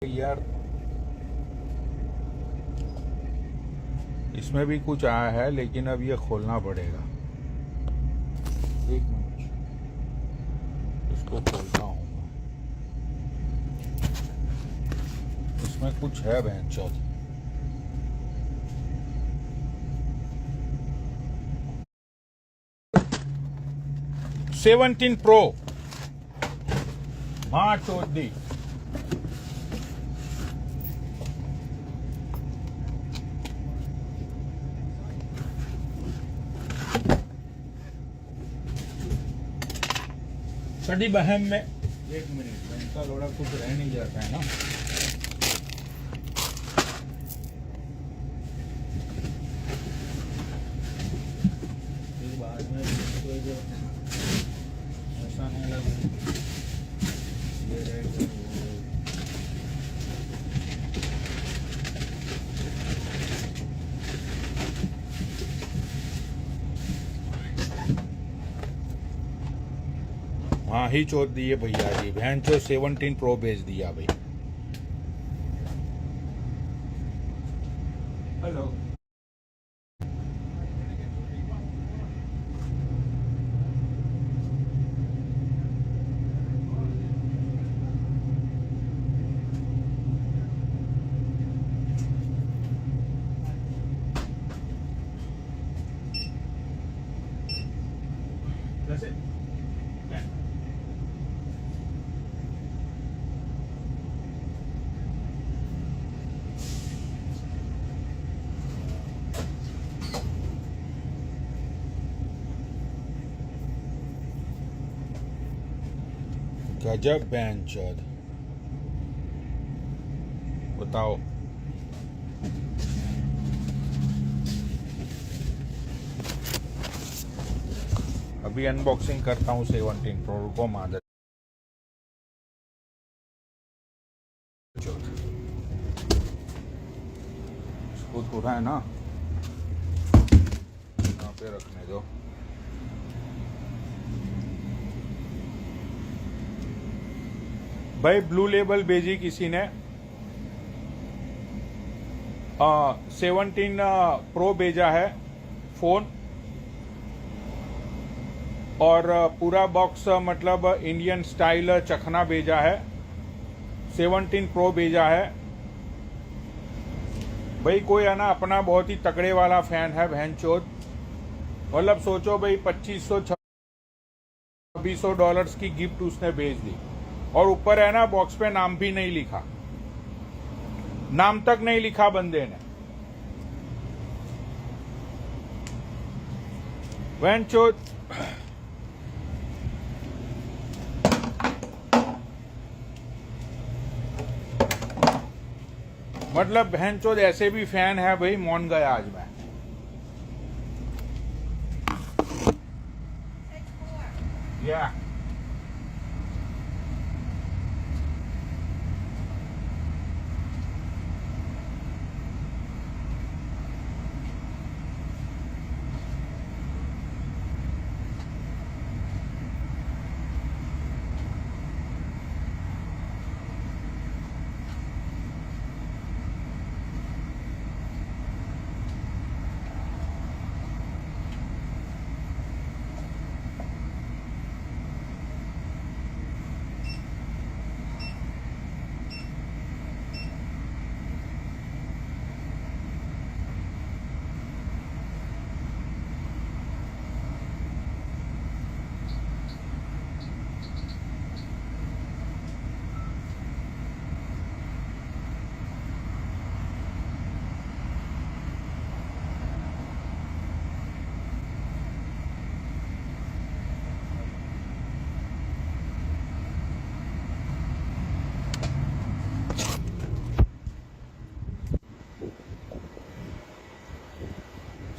यार इसमें भी कुछ आया है, लेकिन अब ये खोलना पड़ेगा। एक मिनट, इसको खोलता हूँ। इसमें कुछ है बहनचोद। सेवनटीन प्रो माँ चौधरी। सदी बहम में एक मिनट, इनका लोड़ा कुछ रह नहीं जाता है ना। बाद में कोई जो ऐसा नहीं लगे ये रहेगा। हाँ ही चोट दिए भैया जी, बहन चो 17 प्रो भेज दिया भाई। हेलो, कैसे गजब बैंचोद। बताओ, अभी अनबॉक्सिंग करता हूँ 17 प्रो। रुको मादर चौथ, इसको थोड़ा है ना यहाँ पे रखने दो। भाई ब्लू लेबल भेजी किसी ने, 17 प्रो भेजा है फोन, और पूरा बॉक्स मतलब इंडियन स्टाइल चखना भेजा है। 17 प्रो भेजा है भाई। कोई है ना अपना बहुत ही तगड़े वाला फैन है बहनचोद। मतलब सोचो भाई, $2500-2600 की गिफ्ट उसने भेज दी, और ऊपर है ना बॉक्स पे नाम भी नहीं लिखा, नाम तक नहीं लिखा बंदे ने। बहनचोद मतलब बहनचोद ऐसे भी फैन है भाई, मौन गया आज मैं। या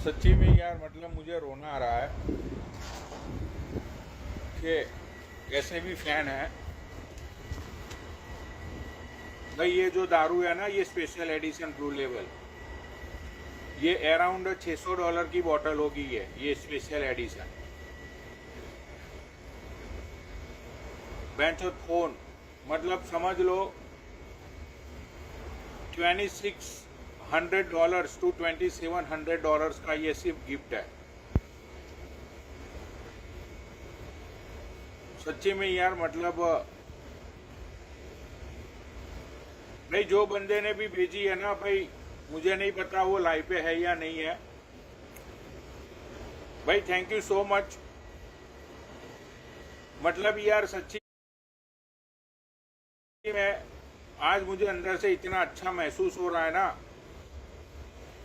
सच्ची में यार, मतलब मुझे रोना आ रहा है कि ऐसे भी फैन है भाई। ये जो दारू है ना, ये स्पेशल एडिशन ब्लू लेबल, ये अराउंड $600 की बोतल होगी ये स्पेशल एडिशन। बेंचो फोन मतलब समझ लो $2600 to $2700 का ये सिर्फ गिफ्ट है। सच्ची में यार, मतलब भाई जो बंदे ने भी भेजी है ना भाई, मुझे नहीं पता वो लाइव पे है या नहीं है। भाई थैंक यू सो मच। मतलब यार सच्ची में आज मुझे अंदर से इतना अच्छा महसूस हो रहा है ना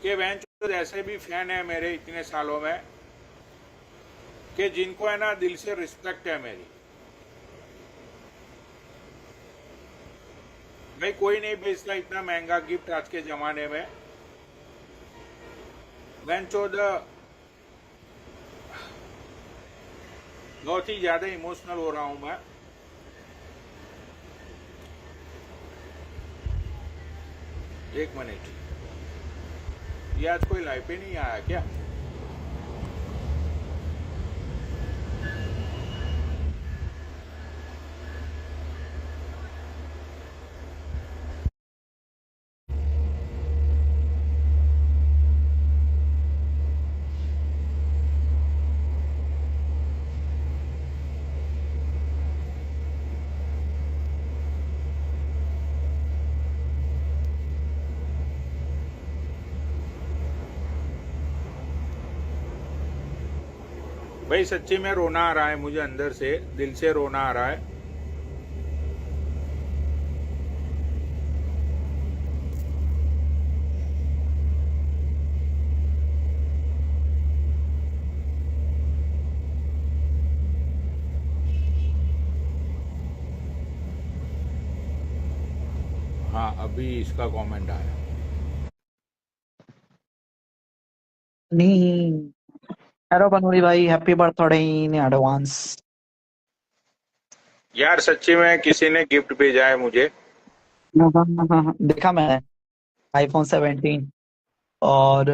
कि वैन ऐसे भी फैन है मेरे इतने सालों में, कि जिनको है ना दिल से रिस्पेक्ट है मेरी। भाई कोई नहीं बेचता इतना महंगा गिफ्ट आज के जमाने में। वैनचोद बहुत ही ज्यादा इमोशनल हो रहा हूं मैं। एक मिनट, ये आज कोई लाइव पे नहीं आया क्या? भाई सच्ची में रोना आ रहा है मुझे, अंदर से दिल से रोना आ रहा है। हाँ अभी इसका कमेंट आया। नहीं, हेलो बनूरी भाई, हैप्पी बर्थडे इन एडवांस। यार सच्ची में किसी ने गिफ्ट भेजा है मुझे। हाँ, देखा मैंने, आईफोन 17 और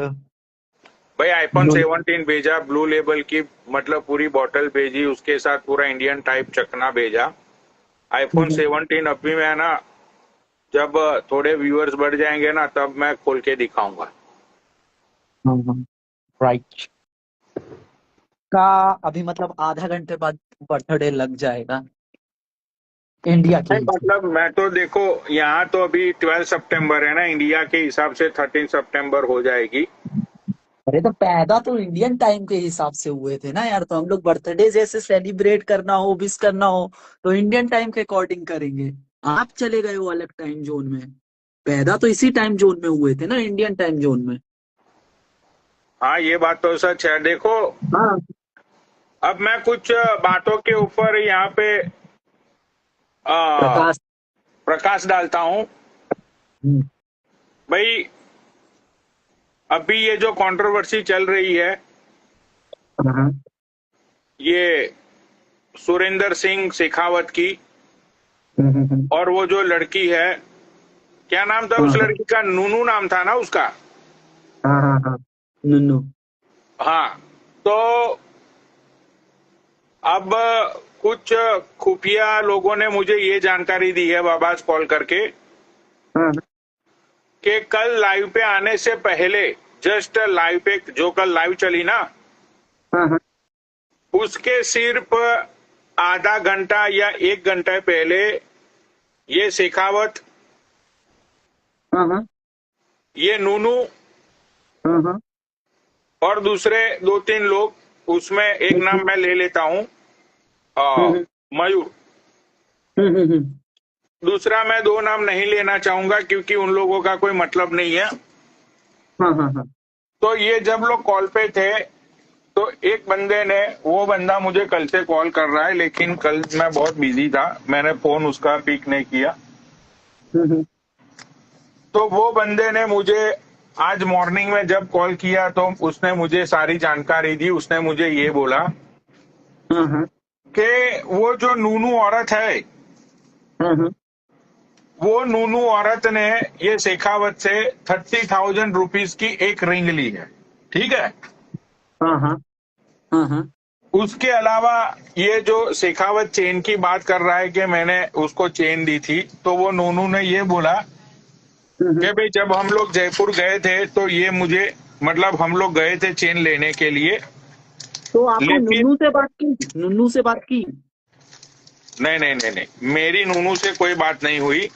भाई आईफोन ब्लू। 17 भेजा, ब्लू लेबल की मतलब पूरी बॉटल भेजी, उसके साथ पूरा इंडियन टाइप चकना भेजा। आईफोन 17 अभी मैं ना, जब थोड़े व्यूअर्स बढ़ जाएंगे ना तब मैं खोल के दिखाऊंगा। राइट का अभी मतलब आधा घंटे बाद बर्थडे लग जाएगा इंडिया के नहीं हिसाब। मतलब मैं तो देखो, यहाँ तो अभी 12 सितंबर है ना, इंडिया के हिसाब से 13 सितंबर हो जाएगी। अरे तो पैदा तो इंडियन टाइम के हिसाब से हुए थे ना यार, तो हम लोग बर्थडे जैसे सेलिब्रेट करना हो, विश करना हो तो इंडियन टाइम के अकॉर्डिंग करेंगे। आप चले गए हो अलग टाइम जोन में, पैदा तो इसी टाइम जोन में हुए थे ना, इंडियन टाइम जोन में। हाँ ये बात तो सच है। देखो हाँ। अब मैं कुछ बातों के ऊपर यहाँ पे प्रकाश। प्रकाश डालता हूँ। हम्म। भाई अभी ये जो कंट्रोवर्सी चल रही है, हाँ। ये सुरेंद्र सिंह शेखावत की, और वो जो लड़की है, क्या नाम था उस हाँ। लड़की का? नूनू नाम था ना उसका। हाँ। हाँ। हाँ। नुन्नू। हाँ तो अब कुछ खुफिया लोगों ने मुझे ये जानकारी दी है बाबाज कॉल करके, हाँ। कि कल लाइव पे आने से पहले, जस्ट लाइव पे जो कल लाइव चली ना, हाँ। उसके सिर्फ आधा घंटा या 1 घंटा पहले ये शेखावत, हाँ। ये नूनू हाँ। और दूसरे 2-3 लोग, उसमें एक नाम मैं ले लेता हूं, मयूर। दूसरा मैं 2 नाम नहीं लेना चाहूंगा क्योंकि उन लोगों का कोई मतलब नहीं है। हाँ। तो ये जब लोग कॉल पे थे तो एक बंदे ने, वो बंदा मुझे कल से कॉल कर रहा है, लेकिन कल मैं बहुत बिजी था, मैंने फोन उसका पिक नहीं किया। तो वो बंदे ने मुझे आज मॉर्निंग में जब कॉल किया तो उसने मुझे सारी जानकारी दी। उसने मुझे ये बोला कि वो जो नूनू औरत है, वो नूनू औरत ने ये शेखावत से 30,000 रुपीज की एक रिंग ली है, ठीक है। हाँ। उसके अलावा ये जो शेखावत चेन की बात कर रहा है कि मैंने उसको चेन दी थी, तो वो नूनू ने ये बोला कि भाई जब हम लोग जयपुर गए थे तो ये मुझे मतलब हम लोग गए थे चेन लेने के लिए, तो आपने लेकिन नुन्नू से बात की? नुन्नू से बात की? नहीं नहीं नहीं नहीं, मेरी नूनू से कोई बात नहीं हुई।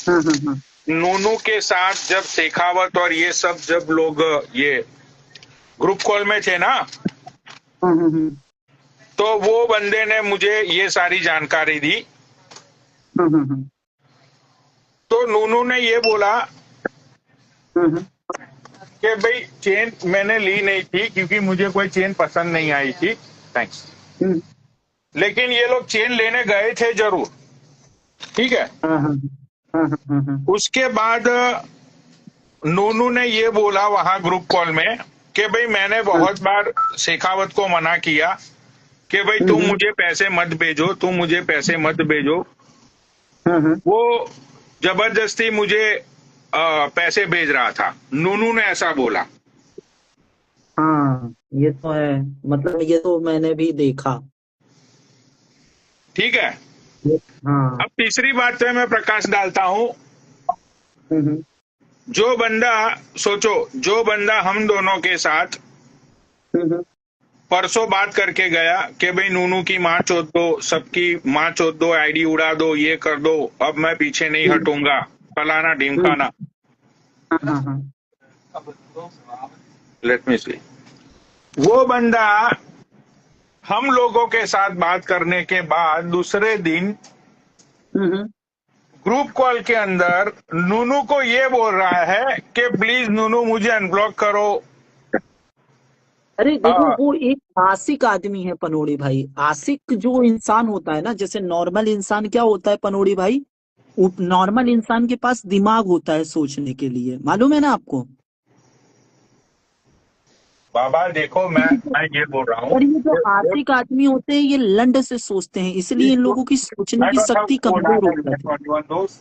हाँ हाँ हाँ नूनू के साथ जब शेखावत और ये सब जब लोग ये ग्रुप कॉल में थे ना, हाँ हाँ हाँ तो वो बंदे ने मुझे ये सारी जानकारी दी। हाँ हाँ हाँ तो नूनू ने ये बोला हाँ, हाँ, कि भाई चेन मैंने ली नहीं थी क्योंकि मुझे कोई चेन पसंद नहीं आई थी, थैंक्स, हम्म, लेकिन ये लोग चेन लेने गए थे जरूर। ठीक है। हाँ हाँ हाँ हाँ हाँ हाँ उसके बाद नूनू ने ये बोला वहां ग्रुप कॉल में कि भाई मैंने हाँ, बहुत बार शेखावत को मना किया कि भाई तुम हम्म, मुझे पैसे मत भेजो, तुम मुझे पैसे मत भेजो। हाँ हाँ वो जबरदस्ती मुझे पैसे भेज रहा था, नूनू ने ऐसा बोला। हाँ, ये तो है। मतलब ये तो मैंने भी देखा। ठीक है। ये- हाँ। अब तीसरी बात पे मैं प्रकाश डालता हूं। हम्म, जो बंदा, सोचो, जो बंदा हम दोनों के साथ हम्म, परसों बात करके गया कि भाई नूनू की माँ चोद दो, सबकी माँ चोद दो, आईडी उड़ा दो, ये कर दो, अब मैं पीछे नहीं हम्म, हटूंगा, फलाना हम्म, ढिमकाना। हाँ हाँ हाँ लेट मी सी। वो बंदा हम लोगों के साथ बात करने के बाद दूसरे दिन हम्म, ग्रुप कॉल के अंदर नूनू को ये बोल रहा है कि प्लीज नूनू मुझे अनब्लॉक करो। अरे देखो, आ, वो एक आशिक आदमी है पनोड़ी भाई। आशिक जो इंसान होता है ना, जैसे नॉर्मल इंसान क्या होता है पनोड़ी भाई? नॉर्मल इंसान के पास दिमाग होता है सोचने के लिए, मालूम है ना आपको? बाबा देखो, मैं ये बोल रहा हूँ। और ये जो आशिक आदमी होते हैं, ये लंड से सोचते हैं, इसलिए इन लोगों की सोचने I की don't have शक्ति code. I कमजोर हो have जाती है। 21 those,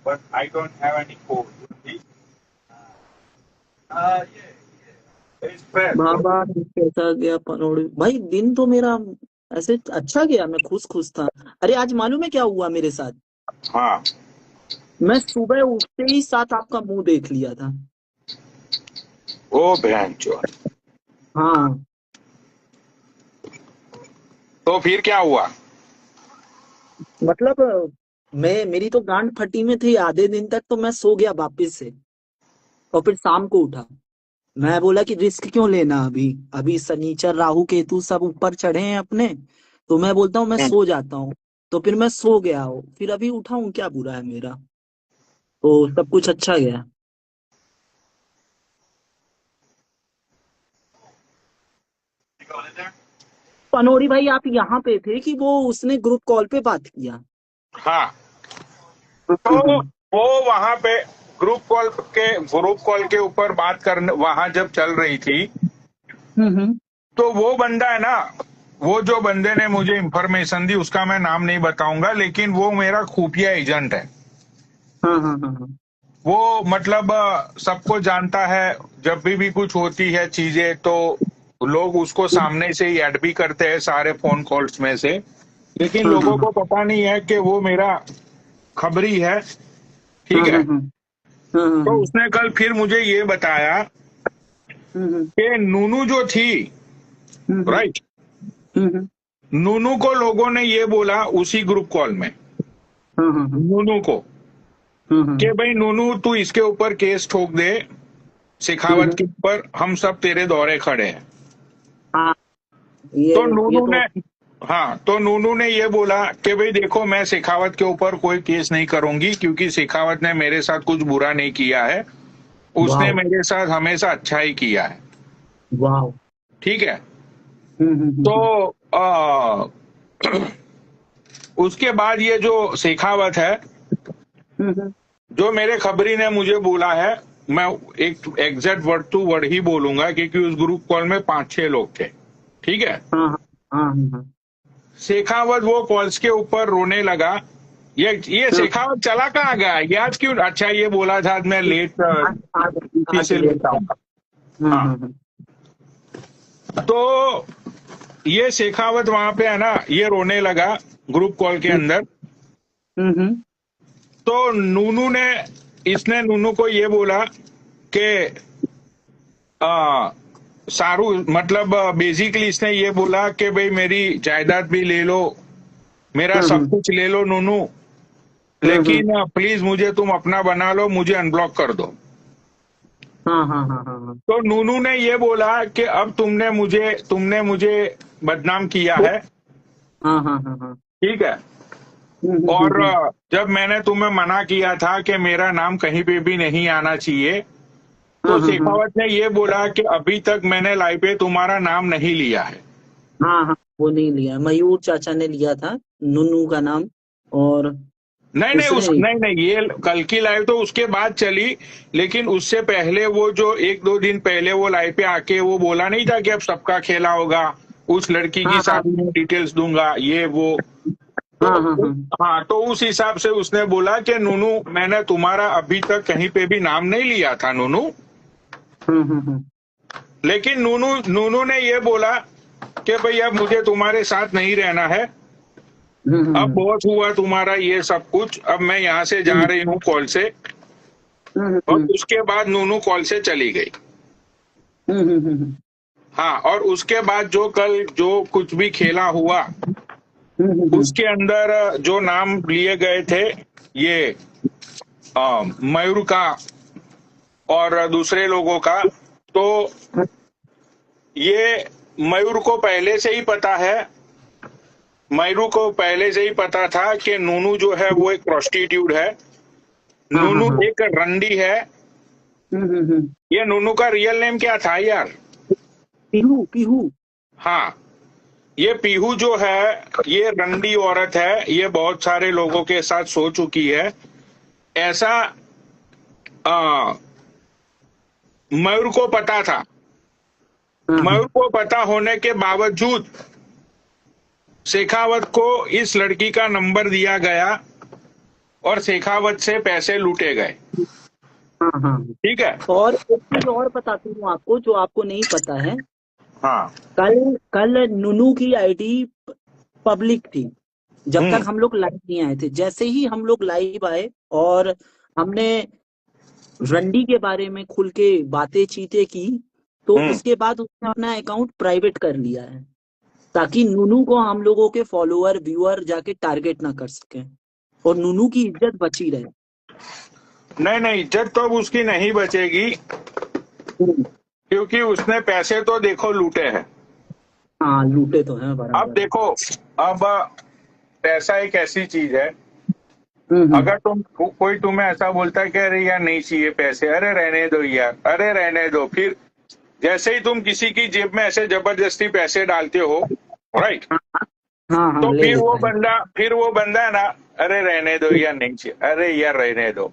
but I don't have any code. It's fair. बाबा, कैसा गया पनोड़ी भाई? दिन तो मेरा ऐसे अच्छा गया, मैं खुश खुश था। अरे आज मालूम है क्या हुआ मेरे साथ? हाँ। मैं सुबह उठते ही साथ आपका मुंह देख लिया था। ओ बहन चोद। हाँ। तो फिर क्या हुआ? मतलब मेरी तो गांड फटी में थी आधे दिन तक, तो मैं सो गया वापिस से। और फिर शाम को उठा। मैं बोला कि रिस्क क्यों लेना अभी। अभी शनिचर राहु केतु सब ऊपर चढ़े हैं अपने। तो मैं बोलता हूँ मैं हम्म। सो जाता हूँ। तो फिर मैं सो गया हूँ, फिर अभी उठा हूँ, क्या बुरा है मेरा? तो सब कुछ अच्छा गया। पनोड़ी भाई, आप यहाँ पे थे कि वो उसने ग्रुप कॉल पे बात किया? हाँ। तो हम्म, वो वहां पे ग्रुप कॉल के ऊपर बात करने वहां जब चल रही थी, हम्म, तो वो बंदा है ना, वो जो बंदे ने मुझे इंफॉर्मेशन दी उसका मैं नाम नहीं बताऊंगा, लेकिन वो मेरा खुफिया एजेंट है। हाँ हाँ हाँ हाँ वो मतलब सबको जानता है। जब भी कुछ होती है चीजें तो लोग उसको सामने से ही ऐड भी करते हैं सारे फोन कॉल्स में से, लेकिन हाँ हाँ लोगों हाँ को पता नहीं है कि वो मेरा खबरी है। हाँ ठीक हाँ है। हाँ हाँ हाँ तो हाँ, उसने कल फिर मुझे ये बताया हम्म, कि नूनू जो थी, हम्म, राइट, हम्म, नूनू को लोगों ने ये बोला उसी ग्रुप कॉल में, हाँ हाँ हाँ नूनू को, हाँ हाँ कि भाई नूनू तू इसके ऊपर केस ठोक दे, शेखावत हम्म, के ऊपर, हम सब तेरे दौरे खड़े हैं। हाँ, तो ये नूनू तो। ने, हाँ, तो नूनू ने ये बोला कि भाई देखो मैं शेखावत के ऊपर कोई केस नहीं करूंगी क्योंकि शेखावत ने मेरे साथ कुछ बुरा नहीं किया है, उसने वाह। मेरे साथ हमेशा अच्छा ही किया है। वाह। ठीक है। हम्म, तो उसके बाद ये जो शेखावत है, हम्म, जो मेरे खबरी ने मुझे बोला है, मैं एक एग्जैक्ट वर्ड टू वर्ड ही बोलूंगा क्योंकि उस ग्रुप कॉल में 5-6 लोग थे। ठीक है। हाँ हाँ हाँ हाँ शेखावत वो कॉल्स के ऊपर रोने लगा। ये हाँ, शेखावत चला कहाँ गया ये आज क्यों? अच्छा, ये बोला था मैं लेट आज आज ड्यूटी आज से लेट लेट है। आऊंगा। हाँ। तो ये शेखावत वहां पे है ना, ये रोने लगा ग्रुप कॉल के अंदर हम्म। तो नूनू ने इसने नूनू को ये बोला कि आ, सारू मतलब बेसिकली इसने ये बोला कि भाई मेरी जायदाद भी ले लो, मेरा सब हम्म। कुछ ले लो नूनू, हम्म। लेकिन प्लीज मुझे तुम अपना बना लो, मुझे अनब्लॉक कर दो। हाँ हाँ हाँ हाँ हाँ। तो नूनू ने ये बोला कि अब तुमने मुझे बदनाम किया तो है, हाँ हाँ हाँ हाँ। ठीक है। और जब मैंने तुम्हें मना किया था कि मेरा नाम कहीं पे भी नहीं आना चाहिए, हाँ तो हाँ हाँ शेखावत ने ये बोला कि अभी तक मैंने लाइव पे तुम्हारा नाम नहीं लिया है। हाँ हाँ। वो नहीं लिया, मयूर चाचा ने लिया था नन्नू का नाम, और नहीं नहीं दूसरे नहीं। नहीं नहीं, ये कल की लाइव तो उसके बाद चली, लेकिन उससे पहले वो जो एक दो दिन पहले वो लाइव पे आके वो बोला नहीं था कि अब सबका खेला होगा, उस लड़की की हाँ हाँ सारी डिटेल्स दूंगा ये वो। तो हाँ हाँ हाँ। हाँ, तो उस हिसाब से उसने बोला कि नूनू, मैंने तुम्हारा अभी तक कहीं पे भी नाम नहीं लिया था नूनू, हम्म। लेकिन नूनू नूनू ने ये बोला कि भाई अब मुझे तुम्हारे साथ नहीं रहना है, अब हम्म। बहुत हुआ तुम्हारा ये सब कुछ, अब मैं यहाँ से जा रही हूँ कॉल से। और हम्म। उसके बाद नूनू कॉल से चली गई। हम्म। हाँ, और उसके बाद जो कल जो कुछ भी खेला हुआ, हम्म। उसके अंदर जो नाम लिए गए थे, ये मयूर का और दूसरे लोगों का, तो ये मयूर को पहले से ही पता है, मयूर को पहले से ही पता था कि नूनू जो है वो एक प्रोस्टिट्यूट है, हाँ हाँ नूनू हाँ। एक रंडी है। ये नूनू का रियल नेम क्या था यार? पीहू पीहू। हाँ, ये पीहू जो है ये रंडी औरत है, ये बहुत सारे लोगों के साथ सो चुकी है। ऐसा आ, मयूर को पता था। हाँ हाँ मयूर को पता होने के बावजूद शेखावत को इस लड़की का नंबर दिया गया और शेखावत से पैसे लूटे गए। हाँ हाँ। ठीक है। और एक चीज और बताती हूँ आपको जो आपको नहीं पता है। हाँ। कल कल नुनू की आईडी पब्लिक थी, जब तक हम्म। हम लोग लाइव नहीं आए थे। जैसे ही हम लोग लाइव आए और हमने रंडी के बारे में खुल के बातें चीतें की, तो हम्म। उसके बाद उसने अपना अकाउंट प्राइवेट कर लिया है, ताकि नुनू को हम लोगों के फॉलोअर व्यूअर जाके टारगेट ना कर सके और नुनू की इज्जत बची रहे। नहीं नहीं, इज्जत तो अब उसकी नहीं बचेगी, हम्म। क्योंकि उसने पैसे तो देखो लूटे हैं। हाँ, लूटे तो हैं अब बराबर है। देखो, अब पैसा एक ऐसी चीज है, हम्म। अगर कोई तुम्हें ऐसा बोलता है कि अरे यार नहीं चाहिए पैसे, अरे रहने दो यार, अरे रहने दो, फिर जैसे ही तुम किसी की जेब में ऐसे जबरदस्ती पैसे डालते हो, राइट, हाँ हाँ, तो ले लेता है। फिर वो बंदा है ना, अरे रहने दो यार नहीं चाहिए, अरे यार रहने दो,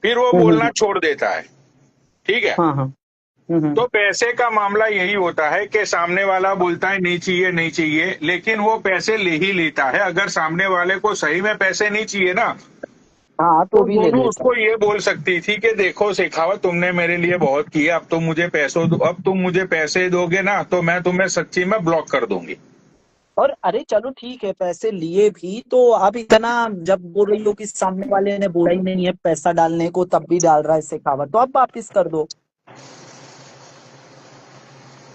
फिर वो हम्म। बोलना छोड़ देता है। ठीक है। हाँ हाँ। हम्म। तो पैसे का मामला यही होता है कि सामने वाला बोलता है नहीं चाहिए नहीं चाहिए, लेकिन वो पैसे ले ही लेता है। अगर सामने वाले को सही में पैसे नहीं चाहिए ना, हाँ, तो तो भी ले दोनों लेता है। उसको ये बोल सकती थी कि देखो शेखावत, तुमने मेरे लिए बहुत किया, अब तुम मुझे पैसों दो, अब तुम मुझे पैसे दोगे ना तो मैं तुम्हें सच्ची में ब्लॉक कर दूंगी। और अरे चलो ठीक है, पैसे लिए भी तो अब इतना जब बोल रही हो कि सामने वाले ने बोला ही नहीं है पैसा डालने को, तब भी डाल रहा है शेखावत, तो अब वापिस कर दो।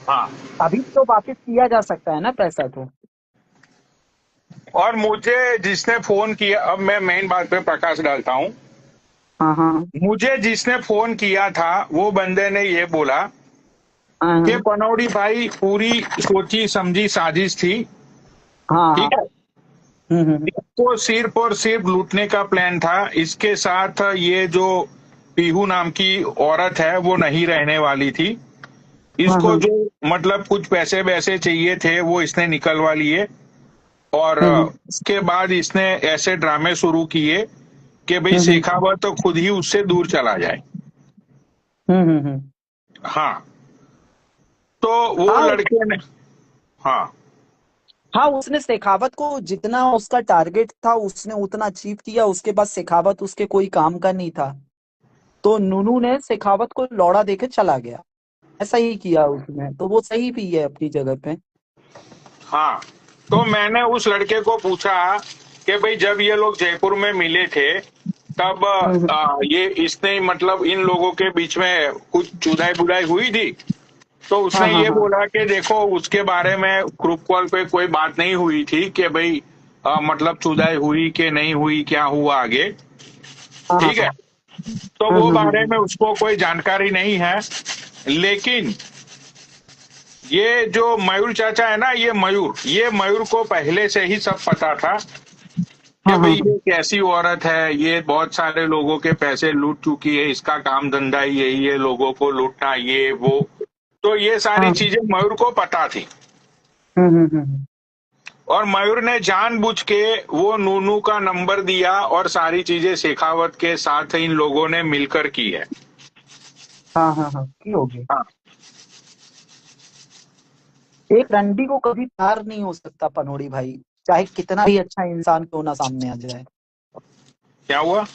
हाँ, अभी तो वापिस किया जा सकता है ना पैसा तो। और मुझे जिसने फोन किया, अब मैं मेन बात पे प्रकाश डालता हूँ, हाँ हाँ मुझे जिसने फोन किया था वो बंदे ने ये बोला हाँ कि हाँ पनौड़ी भाई पूरी सोची समझी साजिश थी, हाँ हाँ। ठीक है, हम्म। इसको सिर्फ और सिर्फ लूटने का प्लान था। इसके साथ ये जो पीहू नाम की औरत है वो नहीं रहने वाली थी, हाँ इसको हाँ। जो मतलब कुछ पैसे वैसे चाहिए थे वो इसने निकलवा लिए। और हम्म उसके बाद इसने ऐसे ड्रामे शुरू किए कि भाई हम्म शेखावत तो खुद ही उससे दूर चला जाए। हम्म। हाँ, तो वो हाँ लड़के ने, हाँ, हाँ, उसने शेखावत को जितना उसका टारगेट था उसने उतना अचीव किया। उसके बाद शेखावत उसके कोई काम का नहीं था, तो नूनू ने शेखावत को लौड़ा देके चला गया। ऐसा ही किया उसने, तो वो सही भी है अपनी जगह पे। हाँ, तो मैंने उस लड़के को पूछा कि भाई जब ये लोग जयपुर में मिले थे तब हम्म, ये इसने मतलब इन लोगों के बीच में कुछ चुदाई बुदाई हुई थी। तो हाँ उसने हाँ ये हाँ बोला कि देखो उसके बारे में ग्रुप कॉल पे कोई बात नहीं हुई थी कि भाई मतलब चुदाई हुई कि नहीं हुई, क्या हुआ आगे। हाँ हाँ ठीक है, हाँ, तो वो बारे हम्म। में उसको कोई जानकारी नहीं है। लेकिन ये जो मयूर चाचा है ना, ये मयूर को पहले से ही सब पता था कि हाँ भाई हाँ ये कैसी औरत है, ये बहुत सारे लोगों के पैसे लूट चुकी है, इसका काम धंधा ही यही है, लोगों को लूटना ये वो। तो ये सारी हाँ, चीजें मयूर को पता थी। हम्म। और मयूर ने जानबूझ के वो नूनू का नंबर दिया और सारी चीजें शेखावत के साथ इन लोगों ने मिलकर की है। हाँ हाँ हाँ, की होगी। हाँ, एक रंडी को कभी प्यार नहीं हो सकता पनोड़ी भाई, चाहे कितना भी अच्छा इंसान क्यों ना सामने आ जाए। क्या हुआ?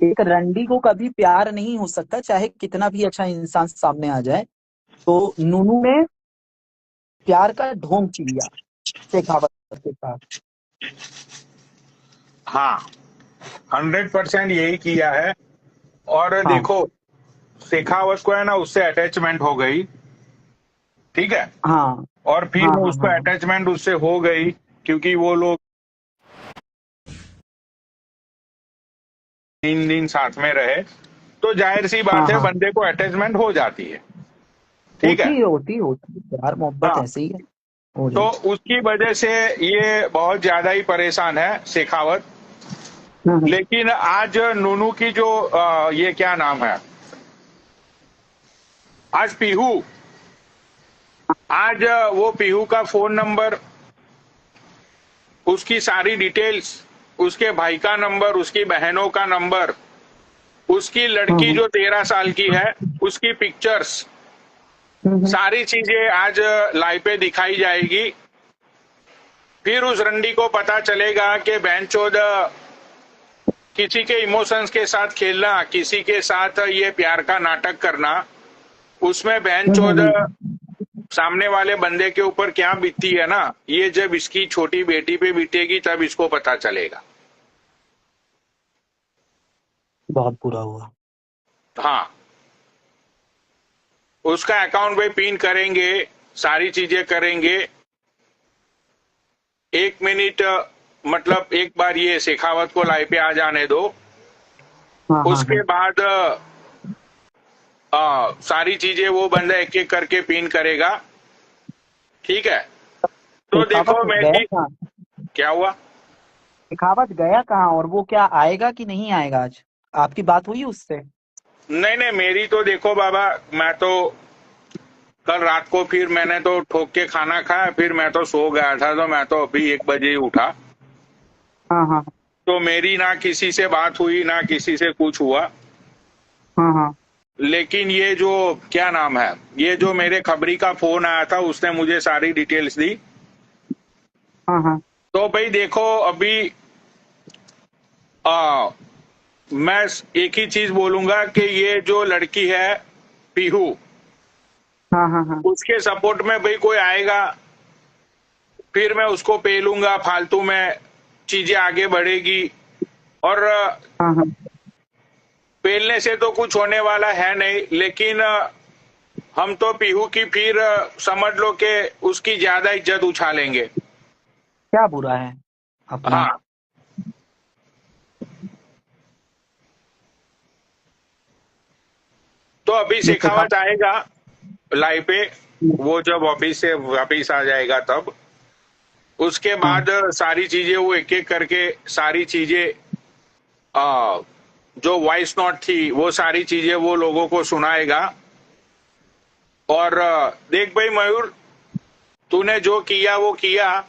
एक रंडी को कभी प्यार नहीं हो सकता, चाहे कितना भी अच्छा इंसान सामने आ जाए। तो नूनू ने प्यार का ढोंग चिड़िया शेखावत के साथ। हाँ, 100% यही किया है। और हाँ देखो, शेखावत को है ना उससे अटैचमेंट हो गई। ठीक है, हाँ और फिर हाँ वो हाँ उसको हाँ हाँ, अटैचमेंट उससे हो गई क्योंकि वो लोग 3 दिन साथ में रहे। तो जाहिर सी हाँ बात है, हाँ, बंदे को अटैचमेंट हो जाती है। ठीक है। होती है प्यार मोहब्बत हाँ, ऐसे ही है, हो तो जाए। उसकी वजह से ये बहुत ज्यादा ही परेशान है शेखावत। हम्म, लेकिन आज नूनू की जो ये क्या नाम है, आज पीहू, आज वो पीहू का फोन नंबर, उसकी सारी डिटेल्स, उसके भाई का नंबर, उसकी बहनों का नंबर, उसकी लड़की हम्म, जो 13 साल की है उसकी पिक्चर्स, हम्म, सारी चीजें आज लाइव पे दिखाई जाएगी। फिर उस रंडी को पता चलेगा कि बहनचोद किसी के इमोशंस के साथ खेलना, किसी के साथ ये प्यार का नाटक करना, उसमें बहनचोद सामने वाले बंदे के ऊपर क्या बीतती है ना, ये जब इसकी छोटी बेटी पे बीतेगी तब इसको पता चलेगा। बहुत बुरा हुआ। हाँ, उसका अकाउंट पे पिन करेंगे, सारी चीजें करेंगे। 1 मिनट, मतलब एक बार ये शेखावत को लाइव पे आ जाने दो। हाँ हाँ उसके हाँ, बाद सारी चीजें वो बंदा एक एक करके पिन करेगा। ठीक है, तो शेखावत देखो गया मैं, कहाँ? क्या हुआ? शेखावत गया कहाँ, और वो क्या आएगा कि नहीं आएगा आज? आपकी बात हुई उससे? नहीं नहीं, मेरी तो देखो बाबा, मैं तो कल रात को फिर मैंने तो ठोक के खाना खाया, फिर मैं तो सो गया था, तो मैं तो अभी 1 बजे ही उठा। हाँ हाँ तो मेरी ना किसी से बात हुई, ना किसी से कुछ हुआ। हाँ हाँ लेकिन ये जो क्या नाम है, ये जो मेरे खबरी का फोन आया था उसने मुझे सारी डिटेल्स दी। हाँ हाँ तो भाई देखो अभी आ, मैं एक ही चीज बोलूंगा कि ये जो लड़की है पीहू, हाँ हाँ हाँ उसके सपोर्ट में भाई कोई आएगा, फिर मैं उसको पेलूंगा फालतू में, चीजें आगे बढ़ेगी। और हाँ हाँ, पेलने से तो कुछ होने वाला है नहीं, लेकिन हम तो पीहू की फिर समझ लो कि उसकी ज्यादा इज्जत उछालेंगे। क्या बुरा है अपना? हाँ, तो अभी ये सिखा। शेखावत आएगा लाइव पे, वो जब ऑफिस से वापिस आ जाएगा तब उसके हाँ बाद सारी चीजें वो एक एक करके, सारी चीजें जो वॉइस नोट थी वो सारी चीजें वो लोगों को सुनाएगा। और देख भाई मयूर, तूने जो किया वो किया,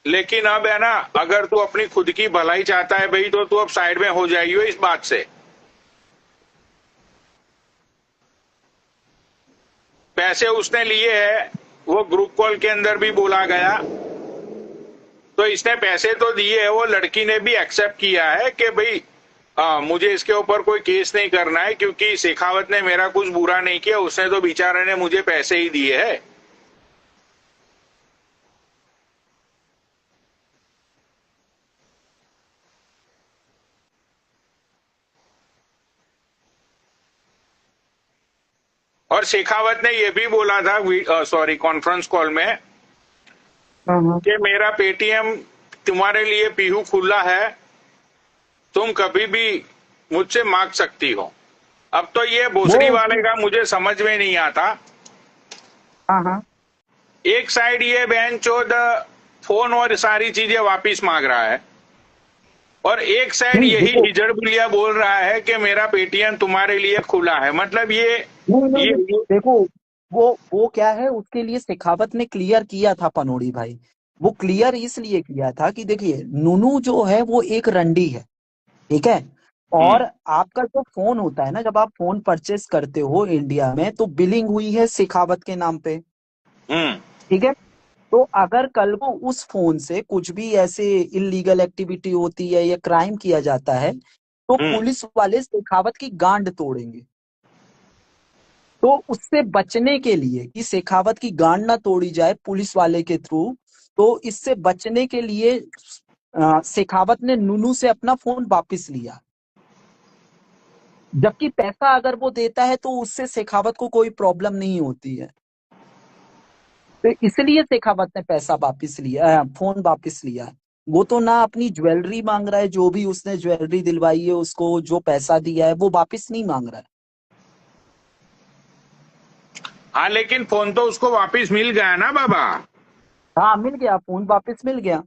लेकिन अब है ना, अगर तू अपनी खुद की भलाई चाहता है भाई, तो तू अब साइड में हो जाइयो इस बात से। पैसे उसने लिए हैं, वो ग्रुप कॉल के अंदर भी बोला गया। तो इसने पैसे तो दिए है, वो लड़की ने भी एक्सेप्ट किया है कि भाई मुझे इसके ऊपर कोई केस नहीं करना है क्योंकि शेखावत ने मेरा कुछ बुरा नहीं किया, उसने तो बेचारे ने मुझे पैसे ही दिए हैं। और शेखावत ने ये भी बोला था सॉरी कॉन्फ्रेंस कॉल में हाँ हाँ। कि मेरा पेटीएम तुम्हारे लिए पीहू खुला है, तुम कभी भी मुझसे मांग सकती हो। अब तो ये वो भोसड़ी वाले का मुझे समझ में नहीं आता। हाँ हाँ। एक साइड ये बहन चोद फोन और सारी चीजें वापिस मांग रहा है, और एक साइड नहीं यही देखो, हिजड़ बुलिया बोल रहा है कि मेरा पेटीएम तुम्हारे लिए खुला है। मतलब नहीं नहीं नहीं, ये देखो, वो क्या है, उसके लिए शेखावत ने क्लियर किया था पनोड़ी भाई। वो क्लियर इसलिए किया था कि देखिए, नूनू जो है वो एक रंडी है, ठीक है। हम्म। और आपका जो फोन होता है ना, जब आप फोन परचेस करते हो इंडिया में, तो बिलिंग हुई है शेखावत के नाम पे, हम्म। ठीक है। तो अगर कल को उस फोन से कुछ भी ऐसे इलीगल एक्टिविटी होती है या क्राइम किया जाता है, तो हम्म। पुलिस वाले शेखावत की गांड तोड़ेंगे। तो उससे बचने के लिए, कि शेखावत की गांड ना तोड़ी जाए पुलिस वाले के थ्रू, तो इससे बचने के लिए शेखावत ने नूनू से अपना फोन वापस लिया। जबकि पैसा अगर वो देता है तो उससे शेखावत को कोई प्रॉब्लम नहीं होती है। तो इसलिए शेखावत ने पैसा वापस लिया, फोन वापस लिया। वो तो ना अपनी ज्वेलरी मांग रहा है, जो भी उसने ज्वेलरी दिलवाई है उसको जो पैसा दिया है वो वापस नहीं मांग रहा है। हाँ, लेकिन फोन तो उसको वापिस मिल गया ना बाबा। हाँ मिल गया, फोन वापस मिल गया।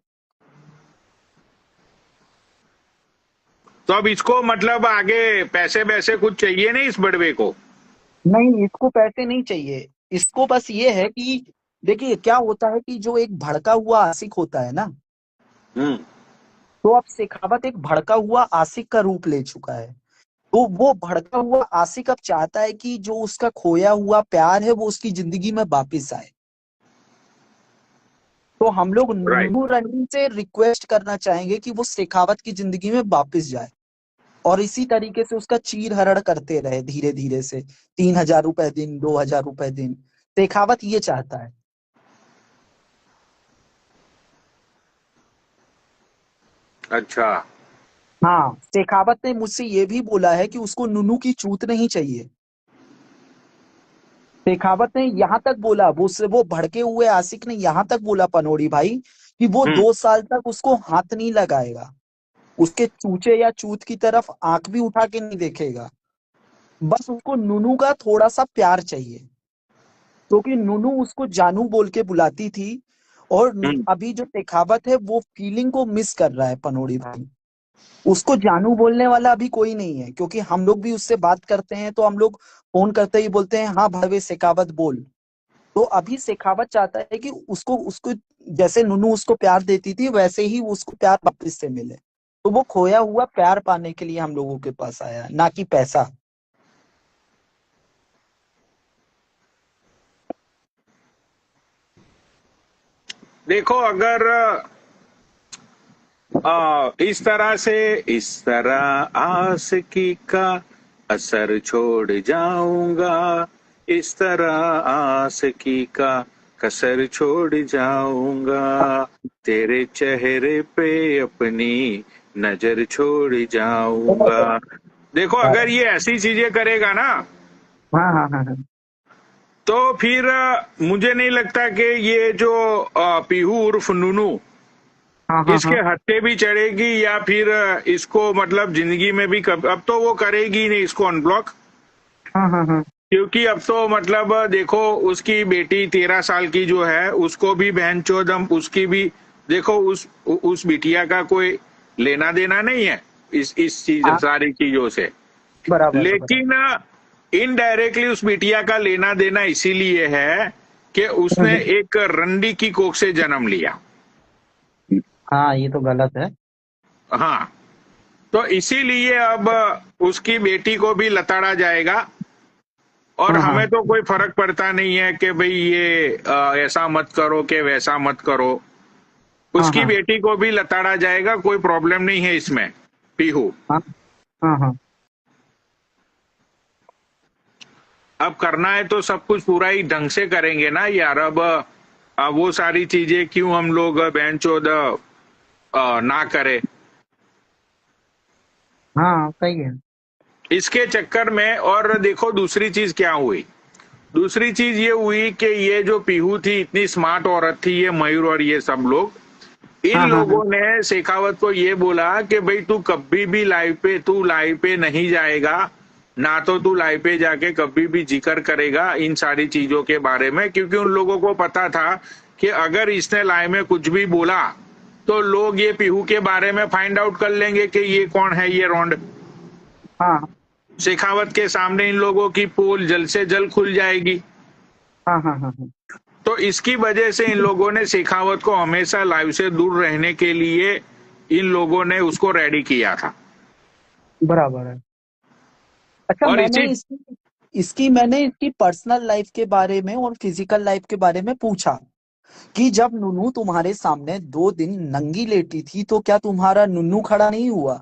तो अब इसको मतलब आगे पैसे वैसे कुछ चाहिए नहीं इस बड़वे को। नहीं, इसको पैसे नहीं चाहिए। इसको बस ये है कि देखिए क्या होता है कि जो एक भड़का हुआ आशिक होता है ना, हम्म। तो अब शेखावत एक भड़का हुआ आशिक का रूप ले चुका है। तो वो भड़का हुआ आशिक अब चाहता है कि जो उसका खोया हुआ प्यार है वो उसकी जिंदगी में वापिस आए। तो हम लोग राइट। नूनू रणवीर से रिक्वेस्ट करना चाहेंगे कि वो शेखावत की जिंदगी में वापिस जाए, और इसी तरीके से उसका चीर हरण करते रहे धीरे धीरे से, 3,000 रुपए दिन, 2,000 रुपए दिन। शेखावत ये चाहता है। अच्छा। हाँ, शेखावत ने मुझसे ये भी बोला है कि उसको नूनू की चूत नहीं चाहिए। शेखावत ने यहाँ तक बोला, वो भड़के हुए आशिक ने यहाँ तक बोला पनोड़ी भाई, कि वो हम्म। 2 साल तक उसको हाथ नहीं लगाएगा, उसके चूचे या चूत की तरफ आंख भी उठा के नहीं देखेगा। बस उसको नूनू का थोड़ा सा प्यार चाहिए, क्योंकि नूनू उसको जानू बोल के बुलाती थी। और हम्म। अभी जो शेखावत है वो फीलिंग को मिस कर रहा है पनोड़ी भाई। उसको जानू बोलने वाला अभी कोई नहीं है, क्योंकि हम लोग भी उससे बात करते हैं तो हम लोग फोन करते ही बोलते हैं, हाँ भाई शेखावत बोल। तो अभी शेखावत चाहता है कि उसको उसको जैसे नूनू उसको प्यार देती थी वैसे ही उसको प्यार वापस से मिले। तो वो खोया हुआ प्यार पाने के लिए हम लोगों के पास आया है, ना कि पैसा। देखो अगर इस तरह आशिकी का असर छोड़ जाऊंगा, इस तरह आशिकी का कसर छोड़ जाऊंगा, तेरे चेहरे पे अपनी नजर छोड़ जाऊंगा। देखो अगर ये ऐसी चीजें करेगा ना, हाँ हाँ हाँ हाँ तो फिर मुझे नहीं लगता कि ये जो पीहू उर्फ नूनू हाँ हाँ इसके हाँ हत्थे भी चढ़ेगी, या फिर इसको मतलब जिंदगी में भी अब तो वो करेगी ही नहीं इसको अनब्लॉक। हाँ हाँ हाँ क्योंकि अब तो मतलब देखो उसकी बेटी 13 साल की जो है उसको भी बहन चोदम उसकी भी, देखो उस बिटिया का कोई लेना देना नहीं है इस चीज हाँ, सारी चीजों से। बराबर है, बराबर। लेकिन इनडायरेक्टली उस बिटिया का लेना देना इसीलिए है कि उसने हम्म, एक रंडी की कोख से जन्म लिया। हाँ ये तो गलत है। हाँ, तो इसीलिए अब उसकी बेटी को भी लताड़ा जाएगा, और हाँ हाँ हमें तो कोई फर्क पड़ता नहीं है कि भाई ये ऐसा मत करो कि वैसा मत करो। हाँ उसकी हाँ बेटी को भी लताड़ा जाएगा, कोई प्रॉब्लम नहीं है इसमें। पीहू हाँ हाँ हाँ अब करना है तो सब कुछ पूरा ही ढंग से करेंगे ना यार। अब वो सारी चीजें क्यों हम लोग बेंचोद ना करें। हाँ, सही है। इसके चक्कर में और देखो दूसरी चीज क्या हुई, दूसरी चीज ये हुई कि ये जो पीहू थी इतनी स्मार्ट औरत थी, ये मयूर और ये सब लोग, इन हाँ हाँ हाँ। लोगों ने शेखावत को ये बोला कि भाई तू कभी भी लाइव पे नहीं जाएगा, ना तो तू लाइव पे जाके कभी भी जिक्र करेगा इन सारी चीजों के बारे में, क्योंकि उन लोगों को पता था कि अगर इसने लाइव में कुछ भी बोला तो लोग ये पीहू के बारे में फाइंड आउट कर लेंगे कि ये कौन है ये रोंड। हाँ शेखावत के सामने इन लोगों की पोल जल्द से जल्द खुल जाएगी। हाँ हाँ हाँ हाँ। तो इसकी वजह से इन लोगों ने शेखावत को हमेशा लाइव से दूर रहने के लिए इन लोगों ने उसको रेडी किया था। बराबर है। अच्छा, और मैंने इसी इसकी पर्सनल लाइफ के बारे में और फिजिकल लाइफ के बारे में पूछा कि जब नुनू तुम्हारे सामने 2 दिन नंगी लेटी थी तो क्या तुम्हारा नुनू खड़ा नहीं हुआ?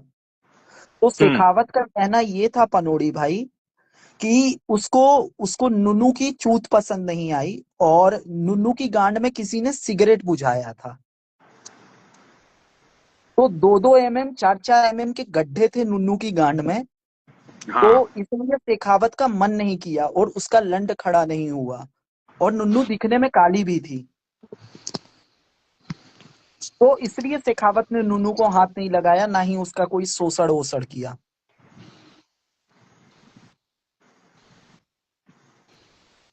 तो हम्म, शेखावत का कहना ये था पनोड़ी भाई कि उसको उसको नुनू की चूत पसंद नहीं आई और नुनू की गांड में किसी ने सिगरेट बुझाया था। तो 2-2 mm 4-4 mm के गड्ढे थे नुनू की गांड में। तो हाँ। इसलिए शेखावत का मन नहीं किया और उसका लंड खड़ा नहीं हुआ। और नुन्नू दिखने में काली भी थी। तो इसलिए शेखावत ने नुन्नू को हाथ नहीं लगाया, ना ही उसका कोई शोषण वोषण किया।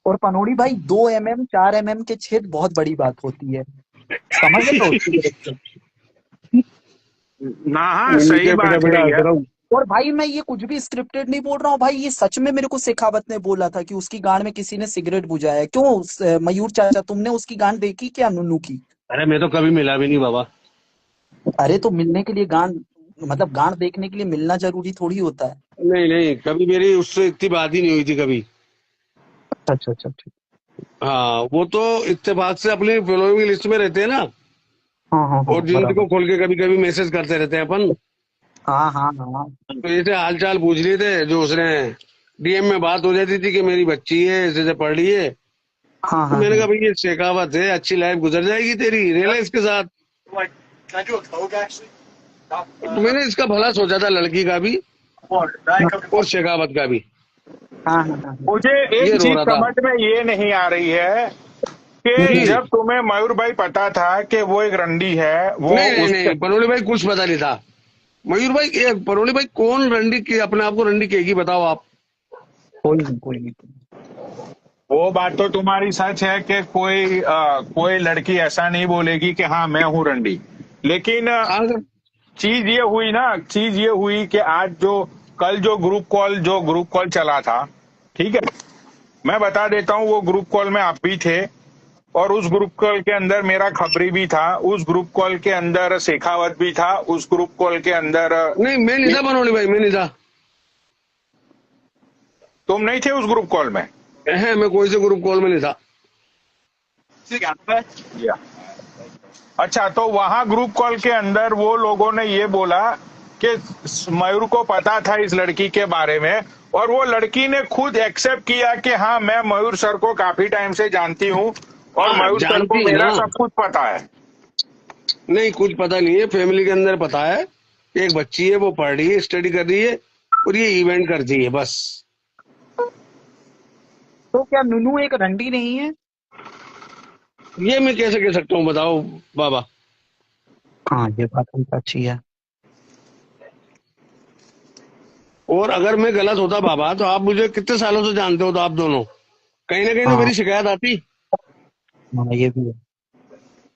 और पनोड़ी भाई 2 mm 4 mm के छेद बहुत बड़ी बात होती है। समझ रहे हो सिगरेट से? ना, हाँ, मैं सही नीचे बैठा बात बैठा है हंस यार। रहा हूँ। और भाई मैं ये कुछ भी स्क्रिप्टेड नहीं बोल रहा हूँ भाई, ये सच में मेरे को शेखावत ने बोला था कि उसकी गांड में किसी ने सिगरेट बुझाया। क्यों मयूर चाचा, तुमने उसकी गांड देखी क्या नुन्नू की? अरे मैं तो कभी मिला भी नहीं बाबा। अरे तो मिलने के लिए गांड, मतलब गांड देखने के लिए मिलना जरूरी थोड़ी होता है। नहीं नहीं, कभी मेरी उससे इतनी बात ही नहीं हुई थी कभी। अच्छा अच्छा ठीक। हाँ, वो तो इत्तेफाक से अपनी फॉलोइंग लिस्ट में रहते हैं ना। हाँ हाँ हाँ और जिनको बराबर। खोल के कभी कभी मैसेज करते रहते हैं अपन। हाँ हाँ हाँ तो जैसे हाल चाल पूछ लिए थे, जो उसने डीएम में बात हो जाती थी कि मेरी बच्ची है, इसे से पढ़ रही है। हाँ तो हाँ मैंने हाँ। कहा भाई ये शेखावत है, अच्छी लाइफ गुजर जाएगी तेरी, रेला इसके साथ। तो मैंने इसका भला सोचा था, लड़की का भी और शेखावत का भी। हाँ हाँ हाँ हाँ। मुझे ये एक रो चीज रहा था। समझ में ये नहीं आ रही है कि हम्म, जब तुम्हें मयूर भाई पता था कि वो एक रंडी है, वो नहीं नहीं उस नहीं, पनोली भाई कुछ पता नहीं था। मयूर भाई, ये पनोली भाई कौन रंडी की अपने आप को रंडी कहेगी, बताओ आप। कोई नहीं कोई नहीं कोई वो बात तो तुम्हारी सच है कि कोई लड़की ऐसा नहीं बोलेगी कि हाँ मैं हूँ रंडी। लेकिन अगर चीज ये हुई कि आज जो कल जो ग्रुप कॉल चला था, ठीक है, मैं बता देता हूँ, वो ग्रुप कॉल में आप भी थे और उस ग्रुप कॉल के अंदर मेरा खबरी भी था, उस ग्रुप कॉल के अंदर शेखावत भी था, उस ग्रुप कॉल के अंदर नहीं, मैं नहीं था पनोली भाई, मैं नहीं था। तुम नहीं थे उस ग्रुप कॉल में। मैं कोई से ग्रुप कॉल में नहीं था। या। अच्छा, तो वहां ग्रुप कॉल के अंदर वो लोगों ने ये बोला कि मयूर को पता था इस लड़की के बारे में और वो लड़की ने खुद एक्सेप्ट किया कि हाँ मैं मयूर सर को काफी टाइम से जानती हूँ और हाँ, मयूर सर को जानती है मेरा ना। सब कुछ पता है। नहीं, कुछ पता नहीं है, फैमिली के अंदर पता है। एक बच्ची है, वो पढ़ रही है, स्टडी कर रही है और ये इवेंट करती है बस। तो क्या नुनू एक रंडी नहीं है? ये मैं कैसे कह सकता हूँ, बताओ बाबा। हाँ ये बात भी अच्छी है। और अगर मैं गलत होता बाबा, तो आप मुझे कितने सालों से जानते हो, तो आप दोनों कहीं ना कहीं तो हाँ मेरी शिकायत आती। हाँ ये भी है।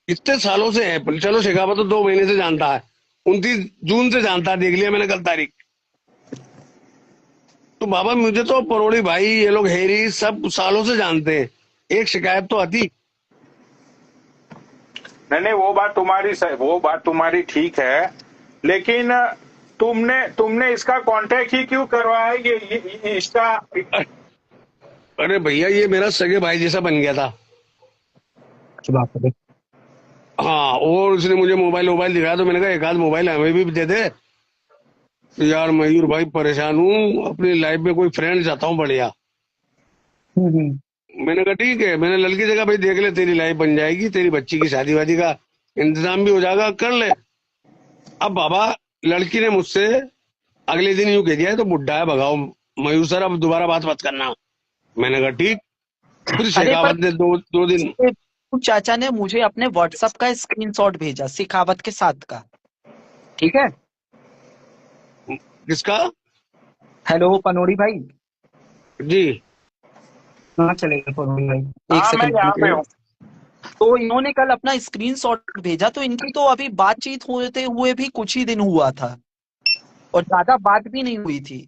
इतने सालों से है, पर चलो शेखावत तो 2 महीने से जानता है, 29 जून से जानता है, देख लिया मैंने कल तारीख। तो बाबा मुझे तो परोड़ी भाई, ये लोग हेरी सब सालों से जानते हैं, एक शिकायत तो आती। नहीं नहीं, वो बात तुम्हारी ठीक है, लेकिन तुमने इसका कांटेक्ट ही क्यों करवाया, इसका। अरे भैया, ये मेरा सगे भाई जैसा बन गया था। अच्छी बात है। हाँ, और उसने मुझे मोबाइल वोबाइल दिखाया, तो मैंने कहा एक आध मोबाइल हमें भी दे दे। तो यार मयूर भाई, परेशान हूँ, अपनी लाइफ में कोई फ्रेंड चाहता हूँ बढ़िया। हम्म। मैंने कहा ठीक है, मैंने लड़की जगह भाई देख ले, तेरी लाइफ बन जाएगी, तेरी बच्ची की शादी वादी का इंतजाम भी हो जाएगा, कर ले। अब बाबा, लड़की ने मुझसे अगले दिन यूं कह दिया है तो बुड्ढा है, भगाओ मयूर सर, अब दोबारा बात मत करना। मैंने कहा ठीक। फिर अरे पर शेखावत ने दो दिन। चाचा ने मुझे अपने व्हाट्सएप का स्क्रीनशॉट भेजा शेखावत के साथ का, ठीक है। किसका? हेलो पनोड़ी भाई, जी। कहाँ चले गए पनोड़ी भाई? एक हाँ मैं सेकंड यहाँ पे रुकिए। हूँ। तो इन्होंने कल अपना स्क्रीनशॉट भेजा, तो इनकी तो अभी बातचीत होते हुए भी कुछ ही दिन हुआ था और ज्यादा बात भी नहीं हुई थी।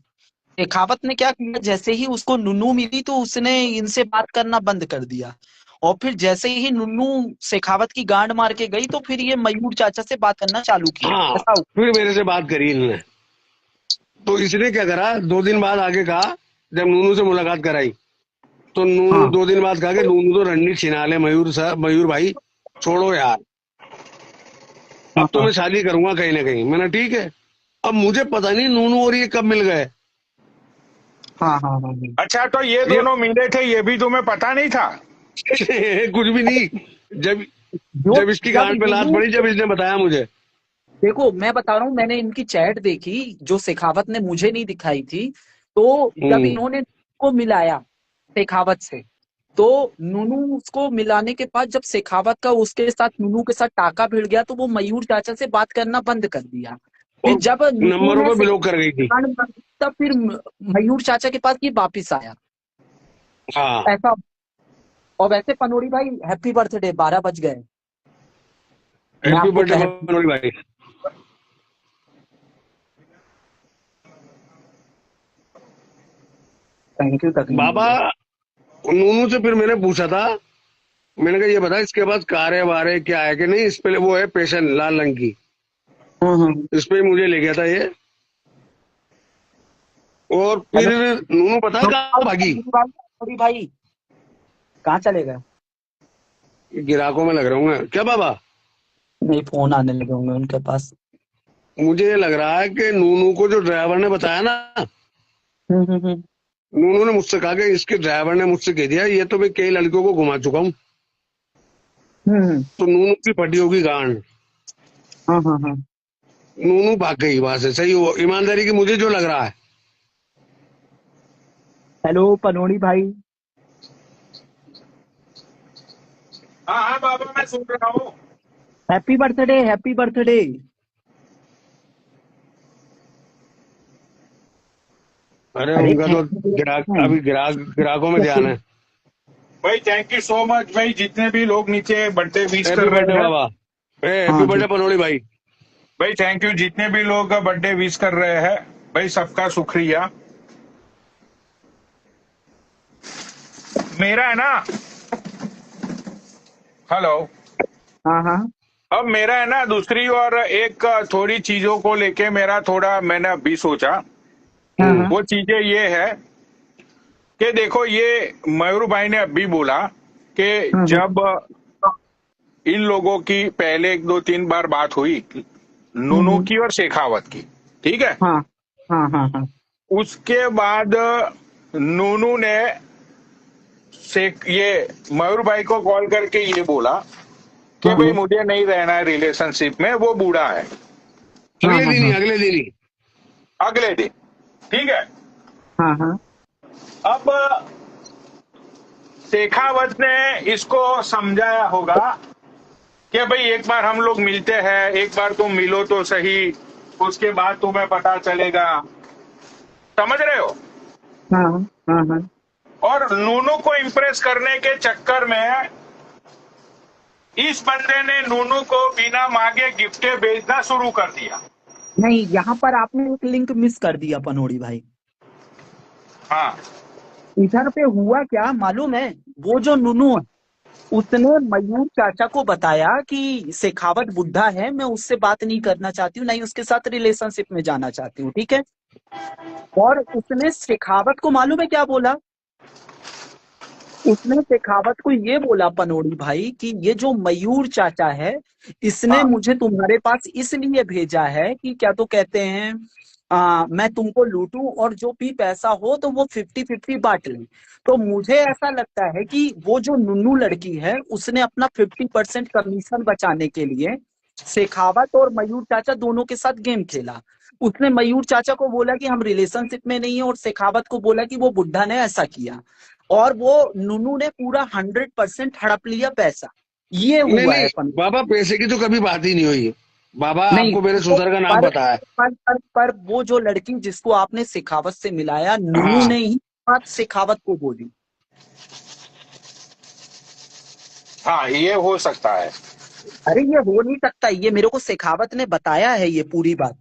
शेखावत ने क्या किया, जैसे ही उसको नुनू मिली तो उसने इनसे बात करना बंद कर दिया, और फिर जैसे ही नुनू शेखावत की गांड मार के गई तो फिर ये मयूर चाचा से बात करना चालू किया, हाँ, ऐसा हुआ। फिर मेरे से बात करी इन्होंने। तो इसने क्या करा, 2 दिन बाद आगे कहा, जब नूनू से मुलाकात कराई, तो नूनू हाँ 2 दिन बाद कहा कि नूनू तो रंडी छिना ले, मयूर साहब, मयूर भाई छोड़ो यार, हाँ अब तो हाँ मैं शादी करूंगा कहीं ना कहीं। मैंने ठीक है। अब मुझे पता नहीं नूनू और ये कब मिल गए। हाँ हाँ हाँ हाँ। अच्छा तो ये ये दोनों मिले थे, ये भी तुम्हें पता नहीं था? कुछ भी नहीं। जब जो जब इसकी जब गांड पे लात नुनू, पड़ी, जब इसने बताया मुझे। देखो मैं बता रहा हूँ, मैंने इनकी चैट देखी जो शेखावत ने मुझे नहीं दिखाई थी। तो जब हम्म। इन्होंने को मिलाया शेखावत से, तो नूनू उसको मिलाने के बाद जब शेखावत का उसके साथ नूनू के साथ टाका भिड़ गया तो वो मयूर चाचा से बात करना बंद कर दिया। फिर और जब नूनू नंबरों ने पे ब्लॉक कर गई थी। तब फिर मयूर चाचा के पास ये वापिस आया, हाँ। ऐसा। और वैसे पनोड़ी भाई हैप्पी बर्थडे, 12 बज गए। मैं हैप्पी आपको बर्थडे कह, मनोज भाई। थैंक यू तक नहीं बाबा, बोले। नूनू से फिर मैंने पूछा था, मैंने कहा ये बता इसके पास कार है वारे क्या है कि नहीं। इस पे वो है पेशन लाल रंग की, इस पे मुझे ले गया था ये। और फिर हेलो नूनू पता है कहाँ भागी? पनोड़ी भाई, कहाँ चले गए? गिराकों में लग रहा हूँ मैं। क्या बाबा? नहीं, फोन आने लगे होंगे उनके पास। मुझे ये लग रहा है कि नूनू को जो ड्राइवर ने बताया ना, हम्म। नूनू ने मुझसे कहा कि इसके ड्राइवर ने मुझसे कह दिया ये तो मैं कई लड़कियों को घुमा चुका हूँ। हम्म। तो नूनू की फटी होगी गांड। हाँ। नूनू भाग गई वहां से। सही हो, ईमानदारी की मुझे जो लग रहा है। हेलो पनोड़ी भाई, हाँ हाँ बाबा मैं सुन रहा हूँ। Happy birthday, happy birthday. अरे अरे उनका तो अभी ग्राहकों में ध्यान है। भाई थैंक यू सो मच भाई, जितने भी लोग नीचे बर्थडे विश हैप्पी कर बर्थडे रहे हैं। बाबा। हैप्पी हाँ जी। बर्थडे पनोड़ी भाई। भाई थैंक यू, जितने भी लोग बर्थडे विश कर रहे हैं भाई, सबका शुक्रिया। मेरा है ना, हेलो, हाँ हाँ अब मेरा है ना दूसरी और एक थोड़ी चीजों को लेके मेरा थोड़ा मैंने अभी सोचा। हाँ हाँ वो चीजें ये है कि देखो, ये मयूर भाई ने अभी बोला कि हाँ जब इन लोगों की पहले 1 2 3 बार बात हुई, नूनू की और शेखावत की, ठीक है। हाँ हाँ हाँ हाँ उसके बाद नूनू ने ये मयूर भाई को कॉल करके ये बोला कि भाई मुझे नहीं रहना है रिलेशनशिप में, वो बूढ़ा है। अगले दिन ही, हाँ अगले दिन ही। अगले दिन, ठीक है। हाँ हाँ अब शेखावत ने इसको समझाया होगा कि भाई एक बार हम लोग मिलते हैं, एक बार तुम मिलो तो सही, उसके बाद तुम्हें पता चलेगा। समझ रहे हो? हाँ हाँ हाँ। और नूनू को इम्प्रेस करने के चक्कर में इस बंदे ने नूनू को बिना मांगे गिफ्टें भेजना शुरू कर दिया। नहीं, यहाँ पर आपने एक लिंक मिस कर दिया पनोड़ी भाई। हाँ इधर पे हुआ क्या मालूम है, वो जो नुनू है उसने मयूर चाचा को बताया कि शेखावत बुढ़ा है, मैं उससे बात नहीं करना चाहती हूँ, नहीं उसके साथ रिलेशनशिप में जाना चाहती हूँ, ठीक है। और उसने शेखावत को मालूम है क्या बोला, उसने शेखावत को ये बोला पनोड़ी भाई कि ये जो मयूर चाचा है इसने हाँ मुझे तुम्हारे पास इसलिए भेजा है कि क्या तो कहते हैं, मैं तुमको लूटूं और जो भी पैसा हो तो वो 50-50 बांट लें। तो मुझे ऐसा लगता है कि वो जो नुन्नू लड़की है उसने अपना 50% कमीशन बचाने के लिए शेखावत और मयूर चाचा दोनों के साथ गेम खेला। उसने मयूर चाचा को बोला कि हम रिलेशनशिप में नहीं है और शेखावत को बोला कि वो बुढ़ा ने ऐसा किया। और वो नुनू ने पूरा 100% हड़प लिया पैसा। ये नहीं हुआ नहीं है पन बाबा, पैसे की तो कभी बात ही नहीं हुई। बाबा नहीं आपको मेरे वो सुसर का नाम पता है। पर वो जो लड़की जिसको आपने शेखावत से मिलाया, नुनू हाँ ने ही बात शेखावत को बोली। हाँ, ये हो सकता है। अरे ये हो नहीं सकता, ये मेरे को शेखावत ने बताया है ये पूरी बात।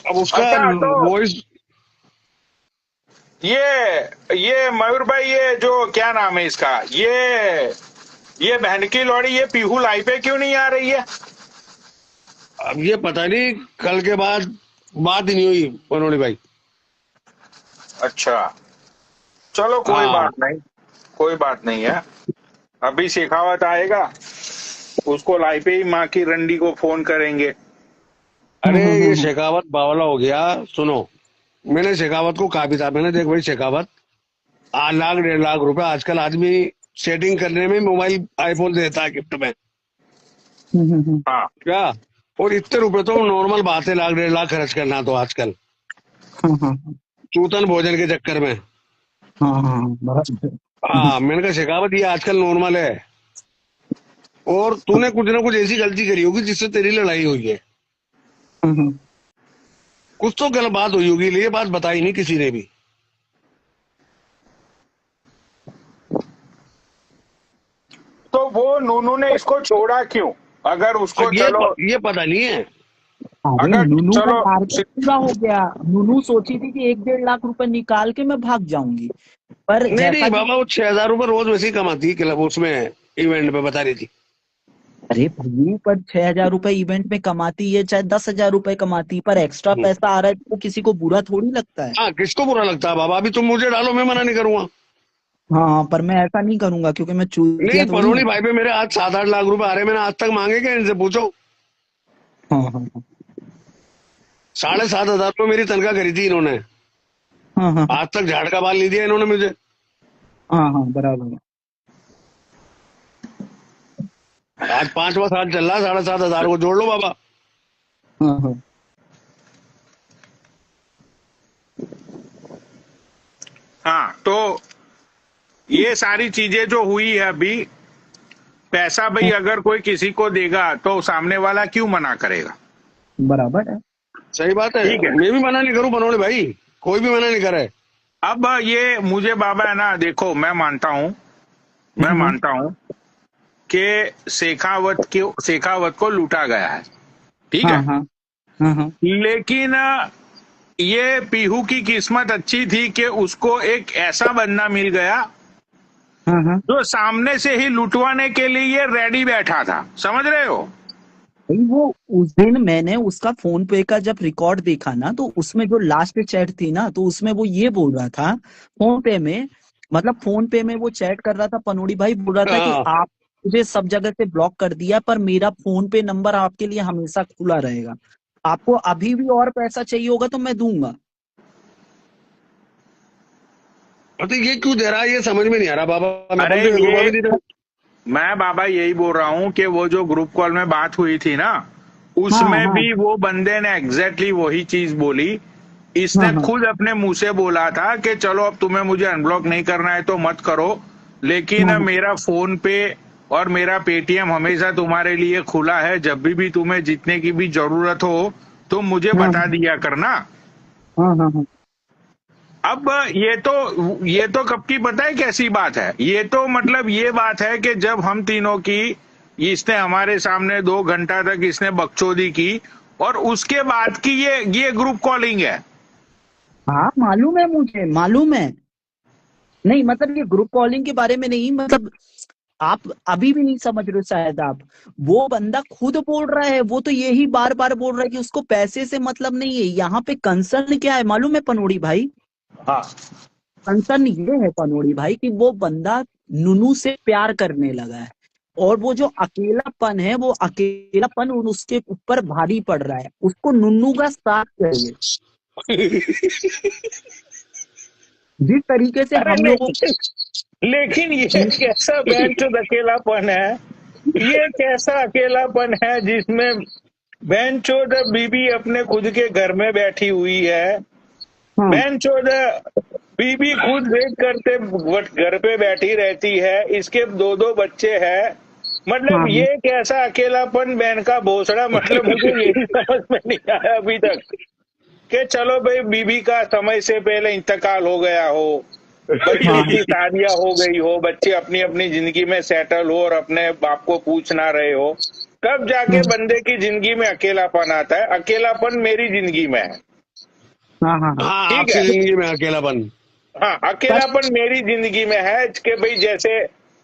अब उसका अच्छा, तो वॉइस। ये मयूर भाई, ये जो क्या नाम है इसका, ये बहन की लौड़ी, ये पीहू लाई पे क्यों नहीं आ रही है? अब ये पता नहीं, कल के बाद बात ही नहीं हुई बनोड़ी भाई। अच्छा, चलो कोई हाँ बात नहीं, कोई बात नहीं है। अभी शेखावत आएगा, उसको लाई पे ही माँ की रंडी को फोन करेंगे। अरे ये शेखावत बावला हो गया। सुनो, मैंने शेखावत को कहा भी था, मैंने देख भाई शेखावत, 8 लाख 1.5 लाख रुपए आजकल आदमी सेटिंग करने में मोबाइल आईफोन देता है गिफ्ट में, हाँ क्या? और इतने रुपए तो नॉर्मल बात है, 1.5 लाख खर्च करना तो आजकल चूतन भोजन के चक्कर में। हाँ मैंने कहा शेखावत ये आजकल नॉर्मल है, और तूने कुछ ना कुछ ऐसी गलती करी होगी जिससे तेरी लड़ाई हुई है। कुछ तो गलत बात हुई होगी, ये बात बताई नहीं किसी ने भी। तो वो नूनू ने इसको छोड़ा क्यों? अगर उसको अब चलो, ये पता नहीं है। अरे अगर नुनू का चलो टारगेट पूरा हो गया। नुनू सोची थी कि 1-1.5 लाख रुपए निकाल के मैं भाग जाऊंगी, पर नहीं जैसा नहीं कि बाबा, वो 6,000 रुपये रोज वैसे ही कमाती है क्लब उसमें, इवेंट पे बता रही थी। अरे भाई पर 6,000 रुपए इवेंट में कमाती है, चाहे 10,000 रुपए कमाती, पर एक्स्ट्रा पैसा आ रहा है तो किसी को बुरा थोड़ी लगता है। हाँ किसको बुरा लगता है बाबा, अभी तुम मुझे डालो, मैं मना नहीं करूंगा। हाँ पर मैं ऐसा नहीं करूंगा क्योंकि मैं चूतिया नहीं थोड़ी परोली हूँ। भाई पे मेरे आज 7-8 लाख रुपए आ रहे हैं, मैंने आज तक मांगे क्या इनसे? पूछो। हाँ हाँ 7,500 रुपये मेरी तनख्वाह करी थी इन्होंने, हाँ हाँ आज तक झाड़ का बाल नहीं दिया इन्होंने मुझे। हाँ हाँ बराबर। आज 5वां साल चल रहा है, 7,500 को जोड़ लो बाबा। हाँ हाँ हाँ, तो ये सारी चीजें जो हुई है अभी, पैसा भाई अगर कोई किसी को देगा तो सामने वाला क्यों मना करेगा? बराबर है। सही बात है, ठीक है। मैं भी मना नहीं करूं बनोड़े भाई, कोई भी मना नहीं करे। अब ये मुझे बाबा है ना, देखो मैं मानता हूं कि शेखावत को लूटा गया है, ठीक हाँ है। हाँ हाँ हाँ लेकिन ये पीहू की किस्मत अच्छी थी कि उसको एक ऐसा बंदा मिल गया हाँ हाँ जो सामने से ही लुटवाने के लिए रेडी बैठा था, समझ रहे हो? भाई वो उस दिन मैंने उसका फोन पे का जब रिकॉर्ड देखा ना, तो उसमें जो लास्ट चैट थी ना, तो उसमें वो ये बोल रहा था फोन पे में, मतलब फोन पे में वो चैट कर रहा था, पनोड़ी भाई बोल रहा था कि हाँ आप मुझे सब जगह से ब्लॉक कर दिया, पर मेरा फोन पे नंबर आपके लिए हमेशा खुला रहेगा, आपको अभी भी और पैसा चाहिए होगा तो मैं दूंगा। तो ये क्यों दे रहा है, ये समझ में नहीं आ रहा बाबा, मैं अरे अपन तो 1 रुपया ये भी नहीं दे। मैं बाबा यही बोल रहा हूँ कि वो जो ग्रुप कॉल में बात हुई थी ना, हाँ उसमें हाँ भी वो बंदे ने एग्जैक्टली वही चीज बोली। इसने हाँ हाँ खुद अपने मुंह से बोला था कि चलो अब तुम्हें मुझे अनब्लॉक नहीं करना है तो मत करो, लेकिन हाँ मेरा फोन पे और मेरा पेटीएम हमेशा तुम्हारे लिए खुला है, जब भी तुम्हें जितने की भी जरूरत हो तुम मुझे हाँ बता दिया करना। हाँ हाँ हाँ अब ये तो कब की पता है कैसी बात है? ये तो मतलब ये बात है कि जब हम तीनों की, इसने हमारे सामने 2 घंटा तक इसने बकचोदी की, और उसके बाद की ये ग्रुप कॉलिंग है। हाँ मालूम है, मुझे मालूम है। नहीं मतलब ये ग्रुप कॉलिंग के बारे में नहीं, मतलब आप अभी भी नहीं समझ रहे हो शायद आप। वो बंदा खुद बोल रहा है, वो तो यही बार बार बोल रहा है कि उसको पैसे से मतलब नहीं है। यहाँ पे कंसर्न क्या है मालूम है पनोड़ी भाई? हाँ कंसर्न ये है पनोड़ी भाई कि वो बंदा नुनू से प्यार करने लगा है, और वो जो अकेलापन है, वो अकेलापन उसके ऊपर भारी पड़ रहा है, उसको नुनू का साथ चाहिए। जिस तरीके से अरे हम लोगों लेकिन ये कैसा बेंचोद अकेलापन है? ये कैसा अकेलापन है जिसमें बेंचोद बीबी अपने खुद के घर में बैठी हुई है, हाँ बेंचोद बीबी खुद वेट करते घर पे बैठी रहती है, इसके 2-2 बच्चे हैं। मतलब ये कैसा अकेलापन बहन का भोसड़ा, मतलब मुझे यही समझ में नहीं आया अभी तक कि चलो भाई बीबी का समय से पहले इंतकाल हो गया हो, बच्चों की शादियां हो गई हो, बच्चे अपनी अपनी जिंदगी में सेटल हो और अपने बाप को पूछ ना रहे हो, तब जाके बंदे की जिंदगी में अकेलापन आता है। अकेलापन मेरी जिंदगी में है, हाँ, ठीक आपकी है। जिंदगी में अकेलापन। हाँ, अकेलापन मेरी जिंदगी में है कि भाई जैसे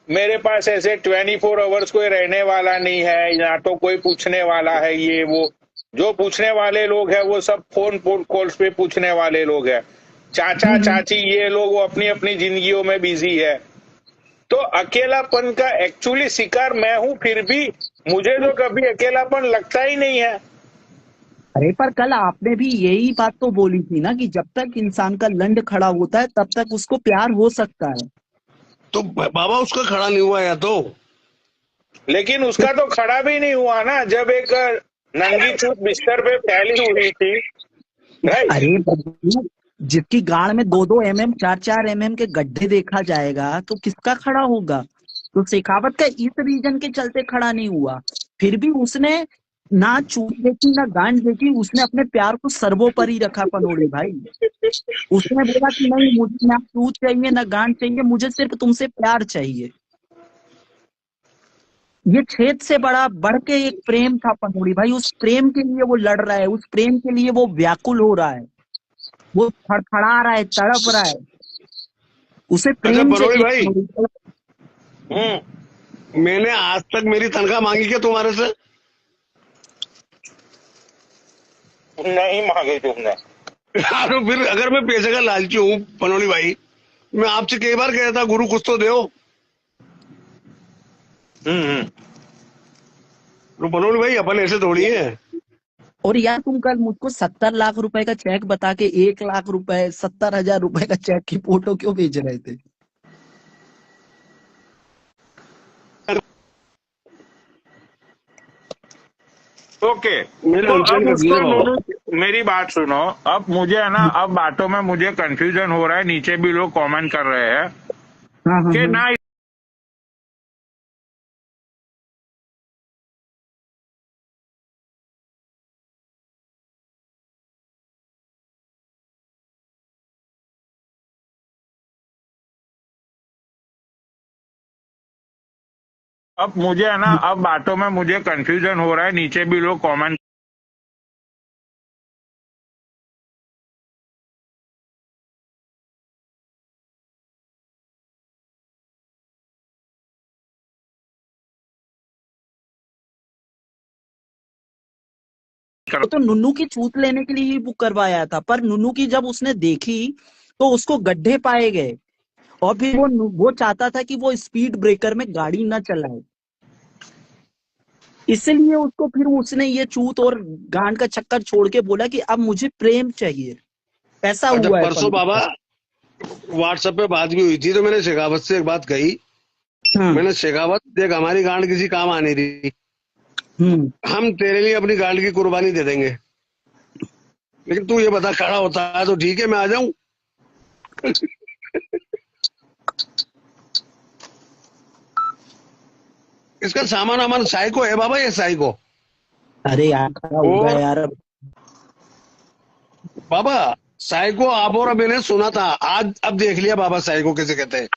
मेरे पास ऐसे 24 आवर्स कोई रहने वाला नहीं है, ना तो कोई पूछने वाला है। ये वो जो पूछने वाले लोग हैं वो सब फोन कॉल्स पे पूछने वाले लोग हैं, चाचा चाची ये लोग वो अपनी अपनी जिंदगियों में बिजी है। तो अकेलापन का एक्चुअली शिकार मैं हूं, फिर भी मुझे तो कभी अकेलापन लगता ही नहीं है। अरे पर कल आपने भी यही बात तो बोली थी ना कि जब तक इंसान का लंड खड़ा होता है तब तक उसको प्यार हो सकता है। तो बाबा उसका खड़ा नहीं हुआ या तो। लेकिन उसका तो खड़ा भी नहीं हुआ ना, जब एक नंगी चूत बिस्तर पे फैली हुई थी भाई। अरे बब्बू, जिसकी गाड़ में 2-2 mm 4-4 mm के गड्ढे देखा जाएगा तो किसका खड़ा होगा? तो शेखावत का इस रीजन के चलते खड़ा नहीं हुआ, फिर भी उसने ना चूत देखी ना गांड देखी, उसने अपने प्यार को सर्वोपरि रखा पनोड़े भाई। उसने बोला कि नहीं, मुझे ना चूत चाहिए ना गांड चाहिए, मुझे सिर्फ तुमसे प्यार चाहिए। ये छेद से बढ़ के एक प्रेम था पनोड़ी भाई। उस प्रेम के लिए वो लड़ रहा है, उस प्रेम के लिए वो व्याकुल हो रहा है, वो फड़फड़ा रहा है, तड़प रहा है, उसे अच्छा प्रेम बनोड़ी चाहिए। भाई, मैंने आज तक मेरी तनख्वाह मांगी क्या तुम्हारे से? नहीं मांगे तुमने। तो फिर अगर मैं पैसे का लालची हूँ बनोड़ी भाई, मैं आपसे कई बार कहता गुरु कुछ तो दो। तो बनोड़ी भाई अपन ऐसे थोड़ी है। और यार तुम कल मुझको 70 लाख रुपए का चेक बता के 1 लाख रुपए 70,000 रुपए का चेक की फोटो क्यों भेज रहे थे? ओके, मेरे तो अनशन अब कर दिया उसको बाबा। मेरी बात सुनो। अब मुझे है ना, अब बातों में मुझे कंफ्यूजन हो रहा है, नीचे भी लोग कमेंट कर रहे हैं कि ना अब मुझे है ना, अब बातों में मुझे कंफ्यूजन हो रहा है, नीचे भी लोग कमेंट तो नुन्नू की चूत लेने के लिए ही बुक करवाया था, पर नुन्नू की जब उसने देखी तो उसको गड्ढे पाए गए, और फिर वो चाहता था कि वो स्पीड ब्रेकर में गाड़ी ना चलाए, इसलिए उसको फिर उसने ये चूत और गांड का चक्कर छोड़ के बोला कि अब मुझे प्रेम चाहिए। ऐसा अच्छा हुआ है परसों बाबा व्हाट्सएप पे बात भी हुई थी, तो मैंने शेखावत से एक बात कही। मैंने शेखावत देख, हमारी गांड किसी काम आनी थी, हम तेरे लिए अपनी गांड की कुर्बानी दे देंगे, लेकिन तू ये बता खड़ा होता है तो ठीक है मैं आ जाऊं। इसका सामान हमारा साइको है बाबा, ये साइको। अरे यार खड़ा होगा यार। बाबा साइको आप और मैंने सुना था, आज अब देख लिया बाबा साइको किसे कहते हैं।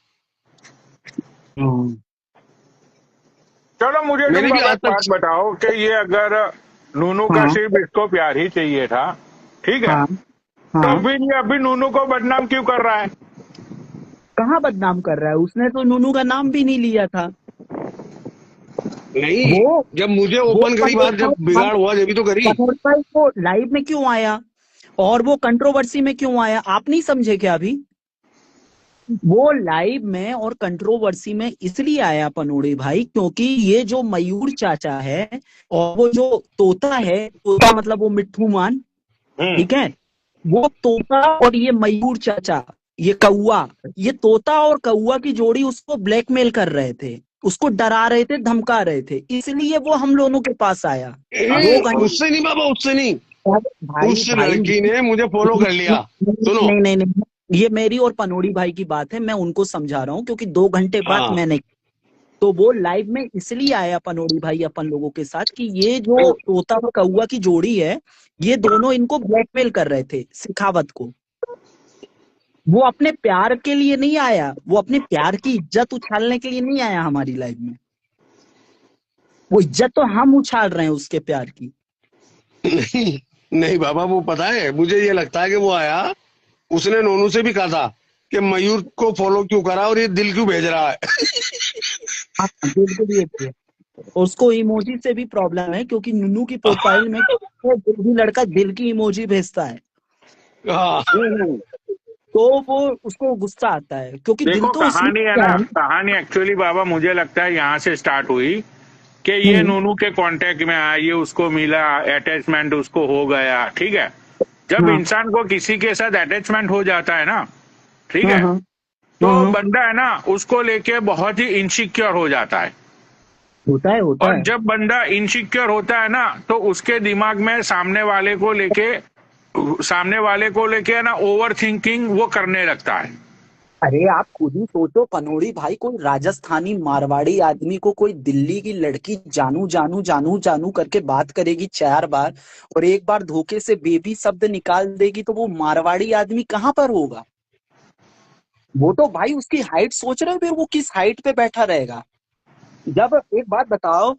चलो मुझे तुम मेरी भी बाबा आज बात तक बताओ कि ये अगर नूनू का सिर्फ इसको प्यार ही चाहिए था, ठीक है, तो फिर ये अभी नूनू को बदनाम क्यों कर रहा है? कहाँ बदनाम कर रहा है? उसने तो नूनू का नाम भी नहीं लिया था। नहीं, जब मुझे ओपन करी बात, जब बिगाड़ हुआ जब तो करी। वो लाइव में क्यों आया और वो कंट्रोवर्सी में क्यों आया, आप नहीं समझे क्या? अभी वो लाइव में और कंट्रोवर्सी में इसलिए आया पनोड़े भाई, क्योंकि ये जो मयूर चाचा है और वो जो तोता है, तोता मतलब वो मिट्ठू मान, ठीक है, वो तोता और ये मयूर चाचा, ये कौआ, ये तोता और कौआ की जोड़ी उसको ब्लैकमेल कर रहे थे, उसको डरा रहे थे, धमका रहे थे, इसलिए वो हम लोगों के पास आया। उससे नहीं बाबा, उससे नहीं, भाई उस लड़की ने मुझे फॉलो कर लिया। सुनो नहीं नहीं नहीं, ये मेरी और पनोड़ी भाई की बात है, मैं उनको समझा रहा हूँ क्योंकि 2 घंटे बाद हाँ मैंने, तो वो लाइव में इसलिए आया पनोड़ी भाई अपन लोगों के साथ कि ये जो तोता और कौआ की जोड़ी है, ये दोनों इनको ब्लैकमेल कर रहे थे शेखावत को। वो अपने प्यार के लिए नहीं आया, वो अपने प्यार की इज्जत उछालने के लिए नहीं आया हमारी लाइव में। वो इज्जत तो हम उछाल रहे हैं उसके प्यार की। नहीं नहीं बाबा, वो पता है, मुझे ये लगता है कि वो आया, उसने नोनू से भी कहा था कि मयूर को फॉलो क्यों करा और ये दिल क्यों भेज रहा है। हाँ, बिल्कुल ये भी है। उसको इमोजी से भी प्रॉब्लम है क्योंकि नुनू की प्रोफाइल में वो दिल भी लड़का दिल की इमोजी भेजता है, हाँ तो वो उसको गुस्सा आता है क्योंकि दिल देखो तो उसमें कहानी है क्या ना, है। कहानी एक्चुअली बाबा मुझे लगता है यहाँ से स्टार्ट हुई कि ये हम्म, नूनू के कांटेक्ट में आया, ये उसको मिला, अटैचमेंट उसको हो गया, ठीक है। जब हाँ इंसान को किसी के साथ अटैचमेंट हो जाता है ना, ठीक हाँ है, हाँ तो हाँ, बंदा है ना उसको लेके बहुत ही इनसिक्योर हो जाता है। होता है होता और है। जब बंदा इनसिक्योर होता है ना तो उसके दिमाग में सामने वाले को लेके ना ओवर थिंकिंग वो करने लगता है। अरे आप खुद ही सोचो पनोड़ी भाई, कोई राजस्थानी मारवाड़ी आदमी को कोई दिल्ली की लड़की जानू जानू जानू जानू करके बात करेगी 4 बार, और एक बार धोखे से बेबी शब्द निकाल देगी, तो वो मारवाड़ी आदमी कहाँ पर होगा? वो तो भाई उसकी हाइट सोच रहे हो, फिर वो किस हाइट पे बैठा रहेगा? जब एक बात बताओ,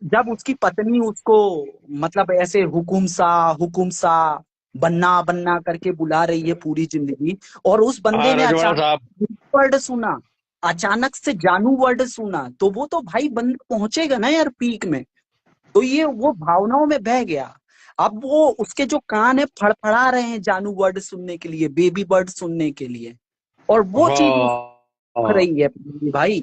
जब उसकी पत्नी उसको मतलब ऐसे हुकुम सा बन्ना बन्ना करके बुला रही है पूरी जिंदगी, और उस बंदे हाँ ने रजवाड़ा अचानक साहब। वर्ड सुना, अचानक से जानू वर्ड सुना, तो वो तो भाई बंदा पहुंचेगा ना यार पीक में। तो ये वो भावनाओं में बह गया। अब वो उसके जो कान है फड़फड़ा रहे हैं जानू वर्ड सुनने के लिए, बेबी वर्ड सुनने के लिए, और वो चीज हाँ रख हाँ, रही है भाई।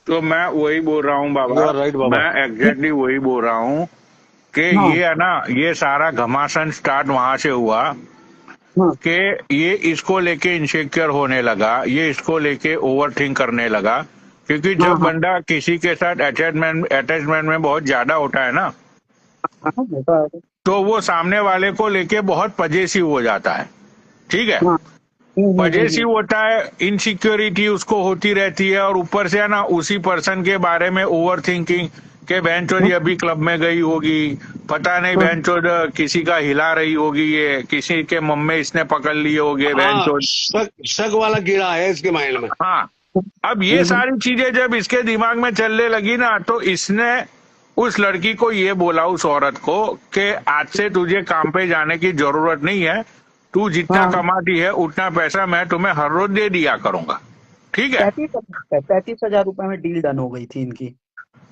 तो मैं वही बोल रहा हूँ यू बाबा, आर राइट बाबा। मैं एग्जैक्टली वही बोल रहा हूँ कि हाँ ये है ना, ये सारा घमासान स्टार्ट वहां से हुआ हाँ कि ये इसको लेके इनसिक्योर होने लगा, ये इसको लेके ओवर थिंक करने लगा। क्योंकि हाँ जब हाँ बंदा किसी के साथ अटैचमेंट में बहुत ज्यादा होता है ना, हाँ, होता है। तो वो सामने वाले को लेके बहुत पजेसिव हो जाता है, ठीक है। हाँ पजेसिव होता है, इनसिक्योरिटी उसको होती रहती है, और ऊपर से है ना उसी पर्सन के बारे में ओवर थिंकिंग के बहन चोद हाँ, ये अभी क्लब में गई होगी, पता नहीं हाँ, बहन चोद किसी का हिला रही होगी, ये किसी के मुंह में इसने पकड़ लिए होगे बहन हाँ, चोद। शक शक वाला कीड़ा है इसके माइंड में। हाँ, अब ये सारी चीजें जब इसके दिमाग में चलने लगी ना, तो इसने उस लड़की को ये बोला, उस औरत को, कि आज से तुझे काम पे जाने की जरूरत नहीं है, तू जितना हाँ, कमाती है उतना पैसा मैं तुम्हें हर रोज दे दिया करूंगा, ठीक है। 35,000 रुपए में डील डन हो गई थी इनकी।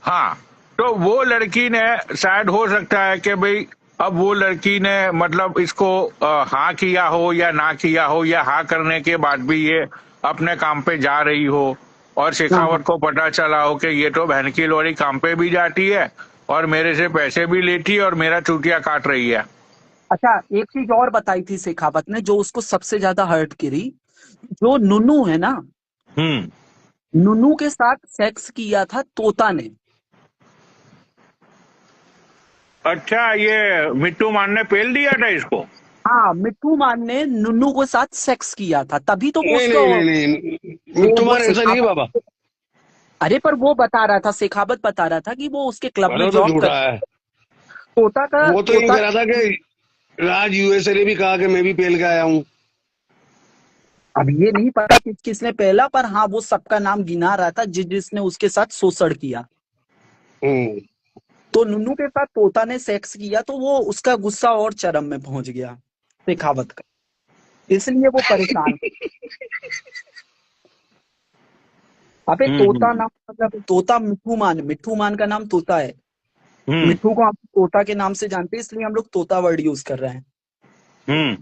हाँ, तो वो लड़की ने, शायद हो सकता है कि भाई अब वो लड़की ने मतलब इसको हाँ किया हो या ना किया हो, या हाँ करने के बाद भी ये अपने काम पे जा रही हो, और हाँ हाँ। शेखावत को पता चला हो कि ये तो बहन की लोरी काम पे भी जाती है और मेरे से पैसे भी लेती है और मेरा चूतिया काट रही है। अच्छा, एक चीज और बताई थी शेखावत ने जो उसको सबसे ज्यादा हर्ट करी, जो नुनू है ना, हम्म। नुनू के साथ सेक्स किया था तोता ने। अच्छा, ये मिट्टू मान ने पेल दिया था इसको। हाँ, मिट्टू मान ने नुनू के साथ सेक्स किया था, तभी तो वो नहीं उसको, नहीं नहीं नहीं, मिट्टू वो मान ऐसा नहीं है बाबा। शेखावत, अरे पर वो बता रहा था, शेखावत बता रहा था कि वो उसके क्लब अरे में वो तो जॉब कर, झूठा है। तोता का वो तो ये तोता। कह रहा था कि राज यूएसए ने भी कहा कि मैं भी पेल के आया हूँ। अब ये नहीं पता किस किसने पहला, पर हाँ वो सबका नाम गिना रहा था जिसने उसके साथ शोषण किया। हम्म। तो नुनू के साथ तोता ने सेक्स किया, तो वो उसका गुस्सा और चरम में पहुंच गया शेखावत का, इसलिए वो परेशान। अबे हम्म। तोता नाम मतलब तोता, मिट्ठू मान का नाम तोता है। हम्म। मिट्ठू को हम तोता के नाम से जानते हैं, इसलिए हम लोग तोता वर्ड यूज कर रहे हैं। हम्म।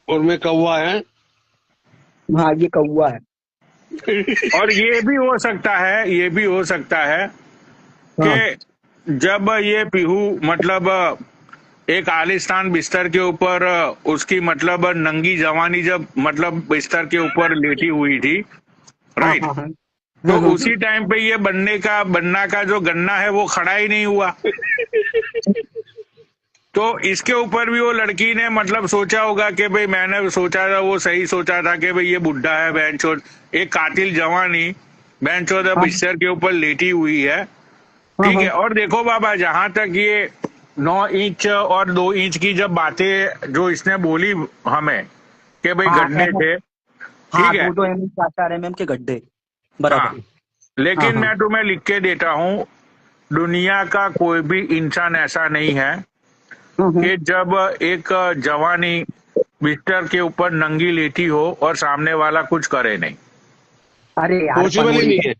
और मैं कौवा है। हाँ, ये कौवा है। और ये भी हो सकता है, ये भी हो सकता है हाँ कि जब ये पीहू मतलब एक आलिशान बिस्तर के ऊपर उसकी मतलब नंगी जवानी जब मतलब बिस्तर के ऊपर लेटी हुई थी, हाँ राइट, हाँ हाँ तो हाँ हाँ। उसी टाइम पे ये बन्ना का जो गन्ना है वो खड़ा ही नहीं हुआ। तो इसके ऊपर भी वो लड़की ने मतलब सोचा होगा कि भाई मैंने सोचा था, वो सही सोचा था कि भाई ये बुढ़ा है बहनचोद, एक कातिल जवानी बहनचोद अब हाँ बिस्तर के ऊपर लेटी हुई है। हाँ ठीक हाँ है। और देखो बाबा, जहां तक ये 9 इंच और 2 इंच की जब बातें जो इसने बोली हमें कि भाई हाँ गड्ढे थे, हाँ, ठीक है। 2-2 mm 4-4 mm के गड्ढे, हाँ, बराबर। हाँ लेकिन हाँ। मैं तुम्हें लिख के देता हूँ, दुनिया का कोई भी इंसान ऐसा नहीं है हम्म। कि जब एक जवानी बिस्तर के ऊपर नंगी लेटी हो और सामने वाला कुछ करे नहीं। अरे यार पॉसिबल ही पनोड़ी नहीं भाई, है।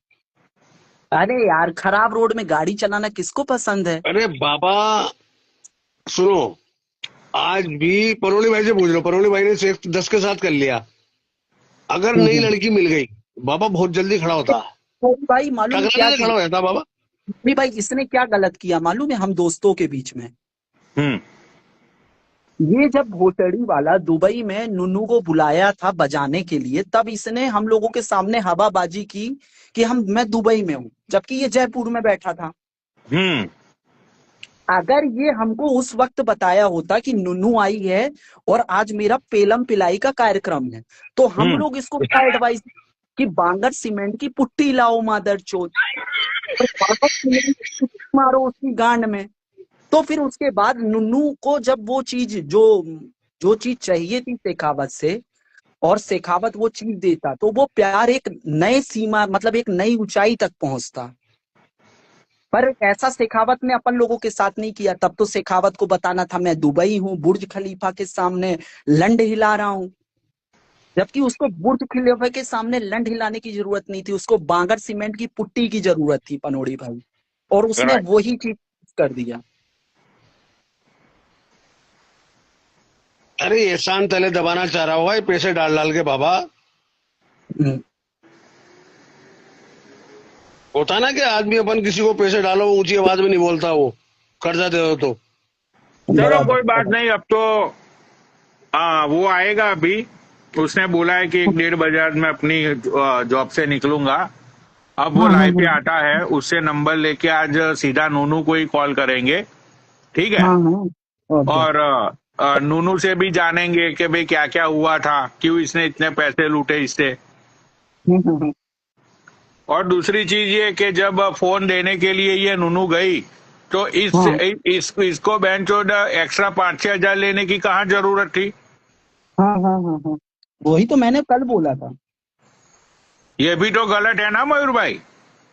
अरे यार खराब रोड में गाड़ी चलाना किसको पसंद है? अरे बाबा सुनो, आज भी परोली भाई से पूछ लो, परोली भाई ने सेक्स 10 के साथ कर लिया, अगर नई हम्म। लड़की मिल गई बाबा बहुत जल्दी खड़ा होता, तो भाई मालूम है क्या टकरा के चीज, खड़ा हो जाता बाबा। नहीं भाई इसने क्या गलत किया मालूम है, हम दोस्तों के बीच में, हम्म। ये जब भोसड़ी वाला दुबई में नुनू को बुलाया था बजाने के लिए, तब इसने हम लोगों के सामने हवाबाजी की कि मैं दुबई में हूँ, जबकि ये जयपुर में बैठा था। हम्म। अगर ये हमको उस वक्त बताया होता कि नुनू आई है और आज मेरा पेलम पिलाई का कार्यक्रम है, तो हम हम्म। लोग इसको क्या एडवाइस कि बांगर सीमेंट की पुट्टी लाओ मादर चोद, और बांगर सीमेंट की पुट्टी मारो उसकी गांड में। तो फिर उसके बाद नुन्नू को जब वो चीज जो जो चीज चाहिए थी शेखावत से, और शेखावत वो चीज देता, तो वो प्यार एक नए सीमा मतलब एक नई ऊंचाई तक पहुंचता। पर ऐसा शेखावत ने अपन लोगों के साथ नहीं किया। तब तो शेखावत को बताना था मैं दुबई हूँ, बुर्ज खलीफा के सामने लंड हिला रहा हूँ, जबकि उसको बुर्ज खलीफा के सामने लंड हिलाने की जरूरत नहीं थी, उसको बांगर सीमेंट की पुट्टी की जरूरत थी पनोड़ी भाई, और उसने राइट। वही चीज कर दिया। अरे एहसान तले दबाना चाह रहा होगा ये पैसे डाल डाल के बाबा। हम्म। होता ना कि आदमी अपन किसी को पैसे डालो ऊंची आवाज में नहीं बोलता, वो कर्जा दे दो तो। चलो बराबर कोई बात बराबर। नहीं, अब तो वो आएगा अभी। उसने बोला है कि 1-1.5 बजे मैं अपनी जॉब से निकलूंगा। अब वो हाँ हाँ लाइव पे हाँ आता है, उससे नंबर लेके आज सीधा नूनू को ही कॉल करेंगे। ठीक है। हाँ हाँ। और क्या। और नूनू से भी जानेंगे कि भाई क्या क्या हुआ था, क्यों इसने इतने पैसे लूटे इससे। हम्म। और दूसरी चीज ये कि जब फोन देने के लिए ये नूनू गई, तो हाँ इसको बेंचोड एक्स्ट्रा 5-6 हजार लेने की कहाँ जरूरत थी। हाँ हाँ हाँ हाँ, वही तो मैंने कल बोला था। ये भी तो गलत है ना मयूर भाई।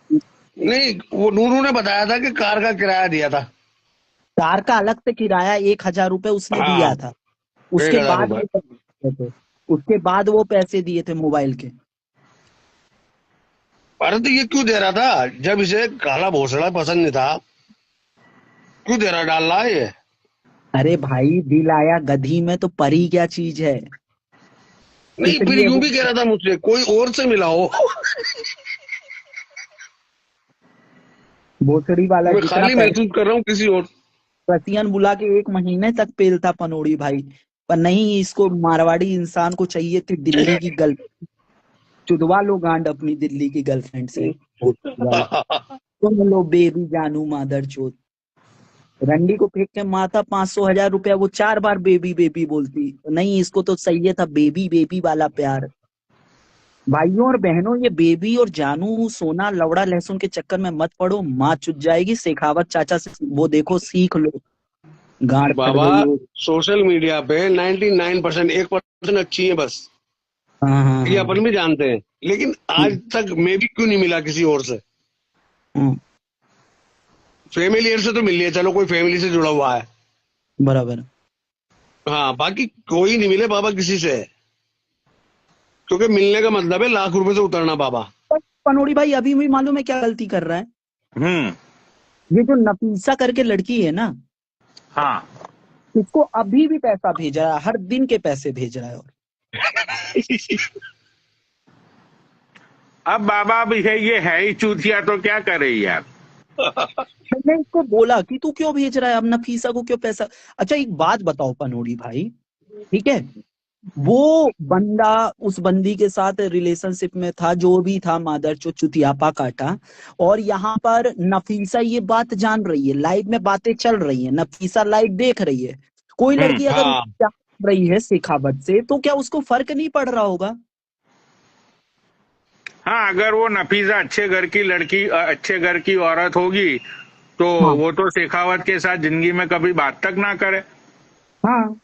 नहीं, वो नूनू ने बताया था कि कार का किराया दिया था। कार का अलग से किराया 1,000 रुपए उसने हाँ, दिया था। एक उसके हजार बाद रुपए वो पैसे दिए थे, उसके बाद वो पैसे दिए थे मोबाइल के। अरे तो ये क्यों दे रहा था जब इसे काला भोसड़ा पसंद नहीं था, क्यों दे रहा, डाल रहा है ये। अरे भाई दिल आया गधी में तो परी क्या चीज है, नहीं, फिर इसलिए यूं वो भी कह रहा था मुझसे कोई और से मिला हो। भोसड़ी वाला मैं जितना खाली पैसा महसूस कर रहा हूँ किसी और। रसियन बुला के 1 महीने तक पेलता पनोड़ी भाई, पर नहीं, इसको मारवाड़ी इंसान को चाहिए थी दिल्ली की गर्ल। चुदवा लो गांड अपनी दिल्ली की गर्लफ्रेंड से, भोसड़ी वाला। तुम लो बेबी जानू मादर चोद, रंडी को फेंक के माथा 500,000 रुपया, वो 4 बार बेबी बेबी बोलती, नहीं इसको तो चाहिए था बेबी बेबी वाला प्यार। भाइयों और बहनों, ये बेबी और जानू सोना लवड़ा लहसुन के चक्कर में मत पड़ो, माँ चुत जाएगी। शेखावत चाचा से वो देखो, सीख लो, गांड फट बाबा गई हो। सोशल मीडिया पे 99% 1% अच्छी है बस, हाँ हाँ ये हाँ अपन भी जानते हैं, लेकिन आज तक मैं भी क्यों नहीं मिला किसी और से। हाँ, फैमिली से तो मिल लिया, चलो कोई फैमिली से जुड़ा हुआ है, बराबर। हाँ, बाकी कोई नहीं मिले बाबा किसी से, क्योंकि मिलने का मतलब है लाख रुपए से उतरना बाबा। पर पनोड़ी भाई अभी भी मालूम है क्या गलती कर रहा है, हम्म। ये जो नफीसा करके लड़की है ना, हाँ। इसको अभी भी पैसा भेज रहा है, हर दिन के पैसे भेज रहा है। और अब बाबा अब ये है ही चूतिया, तो क्या करे यार। मैंने इसको बोला कि तू क्यों भेज रहा है, अब नफीसा को क्यों पैसा। अच्छा एक बात बताओ पनोड़ी भाई, ठीक है, वो बंदा उस बंदी के साथ रिलेशनशिप में था, जो भी था, मादर चो चुतियापा काटा। और यहाँ पर नफीसा ये बात जान रही है, लाइव में बातें चल रही है, नफीसा लाइव देख रही है। कोई लड़की अगर हाँ उससे प्यार कर रही है शेखावत से, तो क्या उसको फर्क नहीं पड़ रहा होगा? हाँ, अगर वो नफीसा अच्छे घर की लड़की, अच्छे घर की औरत होगी तो हाँ वो तो शेखावत के साथ जिंदगी में कभी बात तक ना करे। हाँ।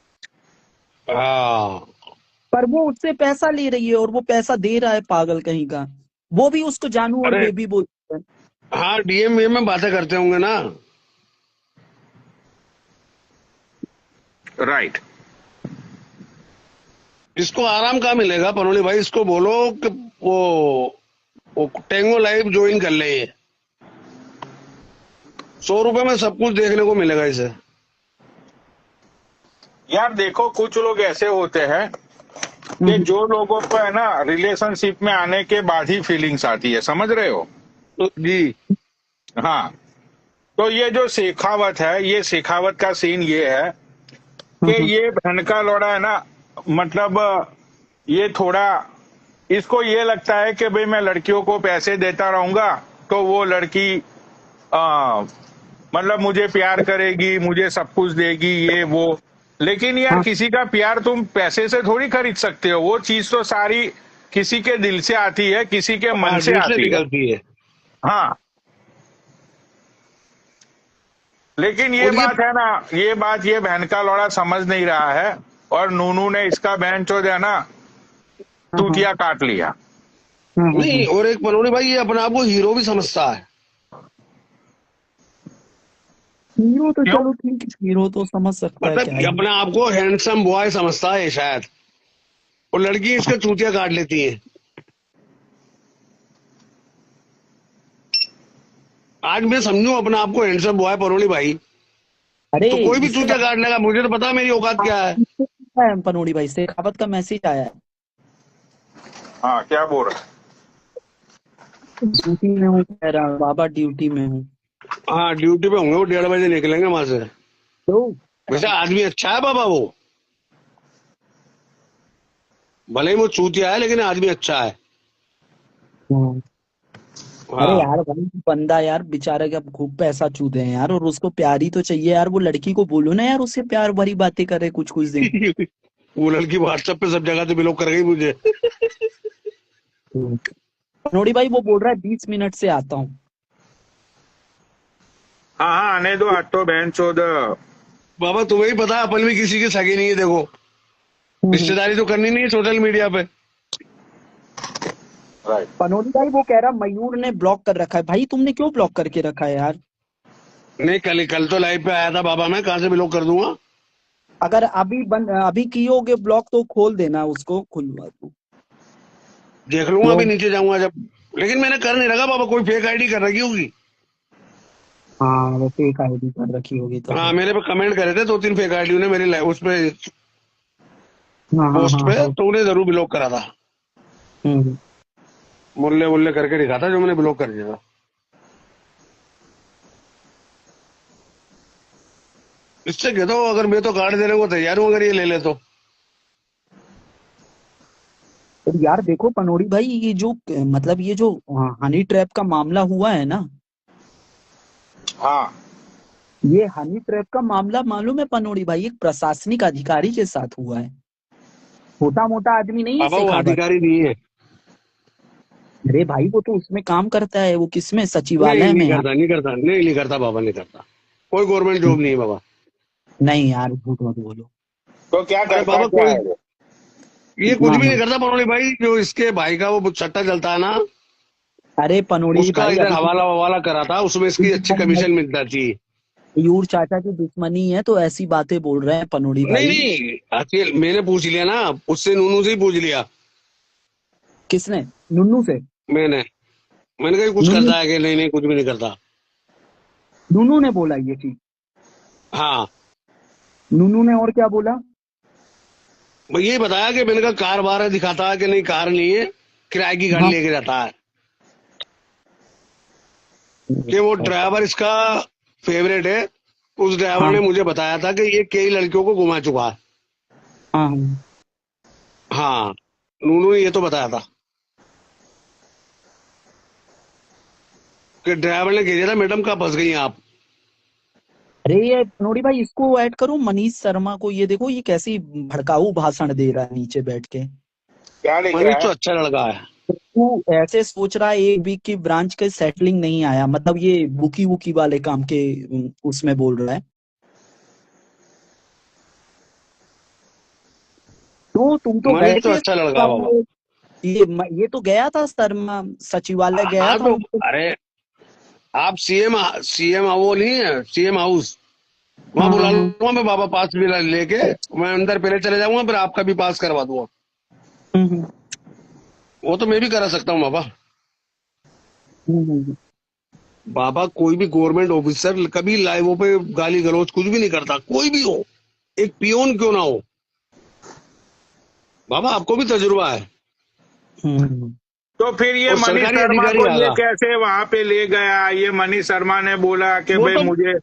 हाँ। पर वो उससे पैसा ले रही है और वो पैसा दे रहा है, पागल कहीं का। वो भी उसको जानू और अरे बेबी बोलते हैं। हाँ, डीएम में बातें करते होंगे ना। राइट। इसको आराम कहाँ मिलेगा पनोली भाई, इसको बोलो कि वो टेंगो लाइव ज्वाइन कर ले। 100 रुपए में सब कुछ देखने को मिलेगा इसे। यार देखो, कुछ लोग ऐसे होते हैं कि जो लोगों को है ना रिलेशनशिप में आने के बाद ही फीलिंग्स आती है, समझ रहे हो? तो जी। हाँ, तो ये जो शेखावत है, ये शेखावत का सीन ये है कि ये बहन का लौड़ा है ना, मतलब ये थोड़ा, इसको ये लगता है कि भाई मैं लड़कियों को पैसे देता रहूंगा तो वो लड़की मतलब मुझे प्यार करेगी, मुझे सब कुछ देगी, ये वो। लेकिन यार हाँ किसी का प्यार तुम पैसे से थोड़ी खरीद सकते हो, वो चीज तो सारी किसी के दिल से आती है, किसी के मन हाँ, से दिल से आती है। निकलती है। हाँ, लेकिन ये और ये बात है ना, ये बात ये बहन का लौड़ा समझ नहीं रहा है, और नूनू ने इसका बहन चोद है ना हाँ हाँ तूतिया काट लिया। नहीं, और एक पनोली भाई ये अपने आप को हीरो भी समझता है। हीरो तो क्यों? चलो ठीक है, हीरो तो समझ सकता है, मतलब क्या कि ही। अपने आप को हैंडसम बॉय समझता है शायद, और लड़की इसका चूतिया काट लेती है। आज मैं समझू अपने आप को हैंडसम बॉय पनोली भाई, अरे तो कोई भी इसके चूतिया काट लेगा। मुझे तो पता है मेरी औकात क्या है। बाद पनोड़ी भाई शेखावत का मैसेज आया है। हाँ, क्या बोल रहा है? ड्यूटी में हूँ कह रहा, बाबा ड्यूटी में हूँ। हाँ, ड्यूटी पे होंगे वो, 1:30 बजे निकलेंगे वहां से। तो वैसे आदमी अच्छा है बाबा वो, भले ही वो चूतिया है लेकिन आदमी अच्छा है। हाँ। अरे हाँ। यार भाई बंदा यार बेचारा का खूब पैसा चूदे हैं यार, और उसको प्यार ही तो चाहिए यार। वो लड़की को बोलो ना यार, उससे प्यार भरी बातें करे कुछ कुछ दिन। वो लड़की व्हाट्सएप पे सब जगह से ब्लॉक कर गई मुझे। पनोड़ी भाई वो बोल रहा है 20 मिनट से आता हूँ। हाँ हाँ, आने दो, आज तो बहन चोद। बाबा तुम्हें ही पता है अपन भी किसी के सगे नहीं है, देखो रिश्तेदारी तो करनी नहीं है सोशल मीडिया पे। राइट। पनोड़ी भाई वो कह रहा मयूर ने ब्लॉक कर रखा है। भाई तुमने क्यों ब्लॉक करके रखा है यार? नहीं, कल कल तो लाइव पे आया था बाबा, मैं कहाँ से ब्लॉक कर दूंगा। अगर अभी कियोगे ब्लॉक तो खोल देना, उसको खुलवा दो। देख लूंगा, अभी ब्लॉक। नीचे जाऊंगा जब। लेकिन मैंने कर नहीं रखा बाबा, कोई फेक आईडी कर रखी होगी। हाँ वो फेक आईडी कर रखी होगी तो हाँ, फिर। मेरे पे कमेंट करे थे 2-3 फेक आईडी ने मेरे उस पे हाँ हाँ पोस्ट हाँ पे, हाँ। तो उन्हें जरूर ब्लॉक करा था। हम्म। मुल्ले मुल्ले करके दिखा था जो मैंने ब्लॉक कर दिया था। इससे कहता हूँ अगर मैं तो कार्ड देने को तैयार हूँ, अगर ये ले ले तो। और यार देखो पनोड़ी भाई, ये जो मतलब ये जो हनी ट्रैप का मामला हुआ है ना, हाँ ये हनी ट्रैप का मामला मालूम है पनोड़ी भाई, एक प्रशासनिक अधिकारी के साथ हुआ है। छोटा मोटा आदमी नहीं है बाबा वो शेखावत। अधिकारी नहीं है। अरे भाई वो तो उसमें काम करता है, वो किसमें, नहीं, सचिवालय में नहीं यार। करता, नहीं करता, नहीं, नहीं करता बाबा, नहीं करता। कोई गवर्नमेंट जॉब नहीं है बाबा। नहीं यार झूठ मत बोलो। तो क्या अरे करता बाबा क्या कोई, है वो? ये कुछ हाँ भी नहीं हाँ। करता पनोली भाई। जो इसके भाई का वो सट्टा चलता है ना, अरे पनोड़ी उसका भाई इधर अभी हवाला ववाला करा था, उसमें इसकी अच्छी कमीशन मिलता थी। मयूर चाचा की दुश्मनी है तो ऐसी बातें बोल रहे हैं पनोड़ी नहीं, भाई। नहीं, अखिल मैंने पूछ लिया ना, उससे नूनू से ही पूछ लिया। किसने? नुन्नू से? मैंने मैंने कहा कुछ नुन्नू? करता है कि नहीं, नहीं कुछ भी नहीं करता। नुन्नू ने बोला ये चीज? हाँ, नुन्नू ने और क्या बोला? मैं यही बताया कि मैंने कहा कार बार है, दिखाता है कि नहीं कार नहीं है, किराए की गाड़ी हाँ। लेके जाता है। कि वो ड्राइवर इसका फेवरेट है। उस ड्राइवर हाँ ने मुझे बताया था कि ये कई लड़कियों को घुमा चुका है। हाँ हाँ। हाँ, नूनू ने ये तो बताया था कि ड्राइवर ने कह दिया था मैडम कहाँ फंस गई हैं आप। अरे ये नोड़ी भाई, इसको ऐड करो मनीष शर्मा को। ये देखो ये कैसी भड़काऊ भाषण दे रहा है नीचे बैठ के। क्या लिख मनीष रहा तो है? अच्छा लड़का है। तू ऐसे सोच रहा है एक वीक की ब्रांच के सेटलिंग नहीं आया, मतलब ये बुकी वुकी वाले काम के उसमें बोल रहा है। तो तुम तो मनीष गए तो थे अच्छा लड़का है बाबा। ये तो गया था शर्मा, सचिवालय गया हाँ था तो उनको। अरे आप सीएम सीएम वो नहीं है सीएम हाउस, वहां हाँ हाँ बुला हाँ। लूंगा मैं बाबा, पास भी लेके मैं अंदर पहले चले जाऊंगा, फिर आपका भी पास करवा दूंगा। हम्म। वो तो मैं भी करा सकता हूँ बाबा। हम्म। बाबा कोई भी गवर्नमेंट ऑफिसर कभी लाइवों पे गाली गलौज कुछ भी नहीं करता, कोई भी हो, एक पियोन क्यों ना हो। बाबा आपको भी तजुर्बा है। हम्म। तो फिर ये और मनीष सरकारी शर्मा अधिकारी को ये आगा। कैसे वहां पे ले गया? ये मनीष शर्मा ने बोला कि वो भाई तो मुझे।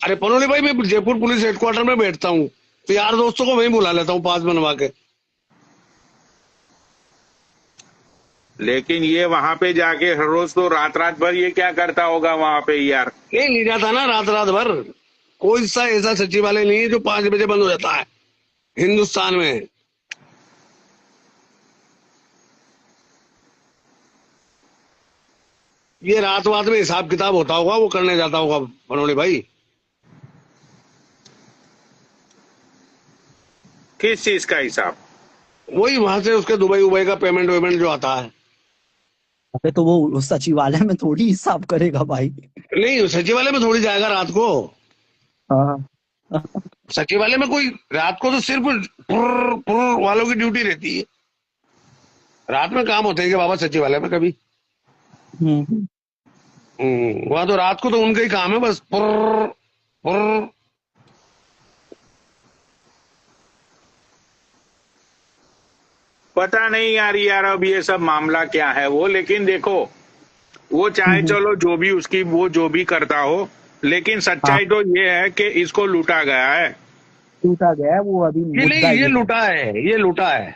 अरे पनोली भाई मैं जयपुर पुलिस हेडक्वार्टर में बैठता हूँ, तो यार दोस्तों को वहीं बुला लेता हूँ पास बनवा के। लेकिन ये वहां पे जाके हर रोज तो रात रात भर ये क्या करता होगा वहां पे यार? नहीं ले जाता ना रात रात भर। कोई सा ऐसा सचिवालय नहीं है जो 5 बजे बंद हो जाता है हिंदुस्तान में। ये रात रात में हिसाब किताब होता होगा, वो करने जाता होगा पनोली भाई। किस चीज का हिसाब? वही वहां से उसके दुबई उबई का पेमेंट वेमेंट जो आता है। अबे तो वो सचिवालय में थोड़ी हिसाब करेगा भाई। नहीं सचिवालय में थोड़ी जाएगा रात को। हाँ। सचिवालय में कोई रात को तो सिर्फ पुर पुर वालों की ड्यूटी रहती है। रात में काम होते हैं कि बाबा सचिवालय में कभी? हम्म। वहां तो रात को तो उनका ही काम है बस पुर पुर। पता नहीं यार अब ये सब मामला क्या है वो, लेकिन देखो वो चाहे हम्म। चलो जो भी उसकी वो जो भी करता हो, लेकिन हाँ, सच्चाई तो ये है कि इसको लूटा गया है। टूटा गया है वो, अभी ये नहीं, मुद्दा ये ये है। लूटा है, ये लूटा है,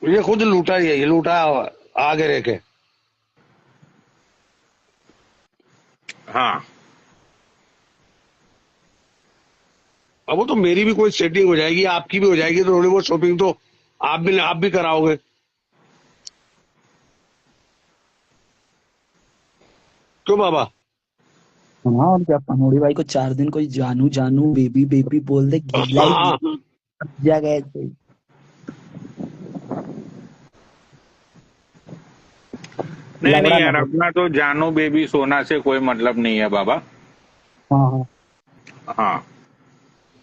ये खुद लूटा ही है, ये लूटा आगे रह के। हाँ। अब वो तो मेरी भी कोई सेटिंग हो जाएगी, आपकी भी हो जाएगी, तो थोड़ी बहुत शॉपिंग तो आप भी कराओगे। क्यों बाबा? हाँ, और क्या, पनोड़ी भाई को 4 दिन कोई जानू जानू बेबी बेबी बोल दे, गीला ही हाँ गीला गया कोई। नहीं नहीं लगड़ा ना यार, हो। अपना तो जानू बेबी सोना से कोई मतलब नहीं है बाबा। हाँ हाँ। हाँ,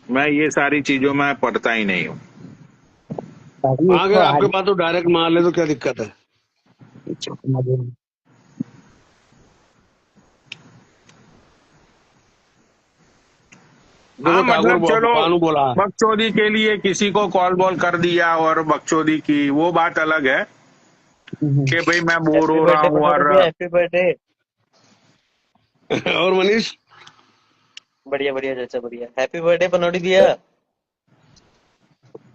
मैं ये सारी चीजों में पढ़ता ही नहीं हूँ। अभी एक तो अगर आपके आज पास तो डायरेक्ट मार ले तो क्या दिक्कत है? मजे में। देखो हाँ ठाकुर मतलब चलो, भानु बोला। बकचोदी के लिए किसी को कॉल बॉल कर दिया और बकचोदी की, वो बात अलग है हम्म। कि भाई मैं बोर हैप्पी हो रहा बर्थडे हूँ बनोड़े और। भैया, हैप्पी बर्थडे। और मनीष बढ़िया बढ़िया चाचा, बढ़िया। हैप्पी बर्थडे बनोड़ी भैया।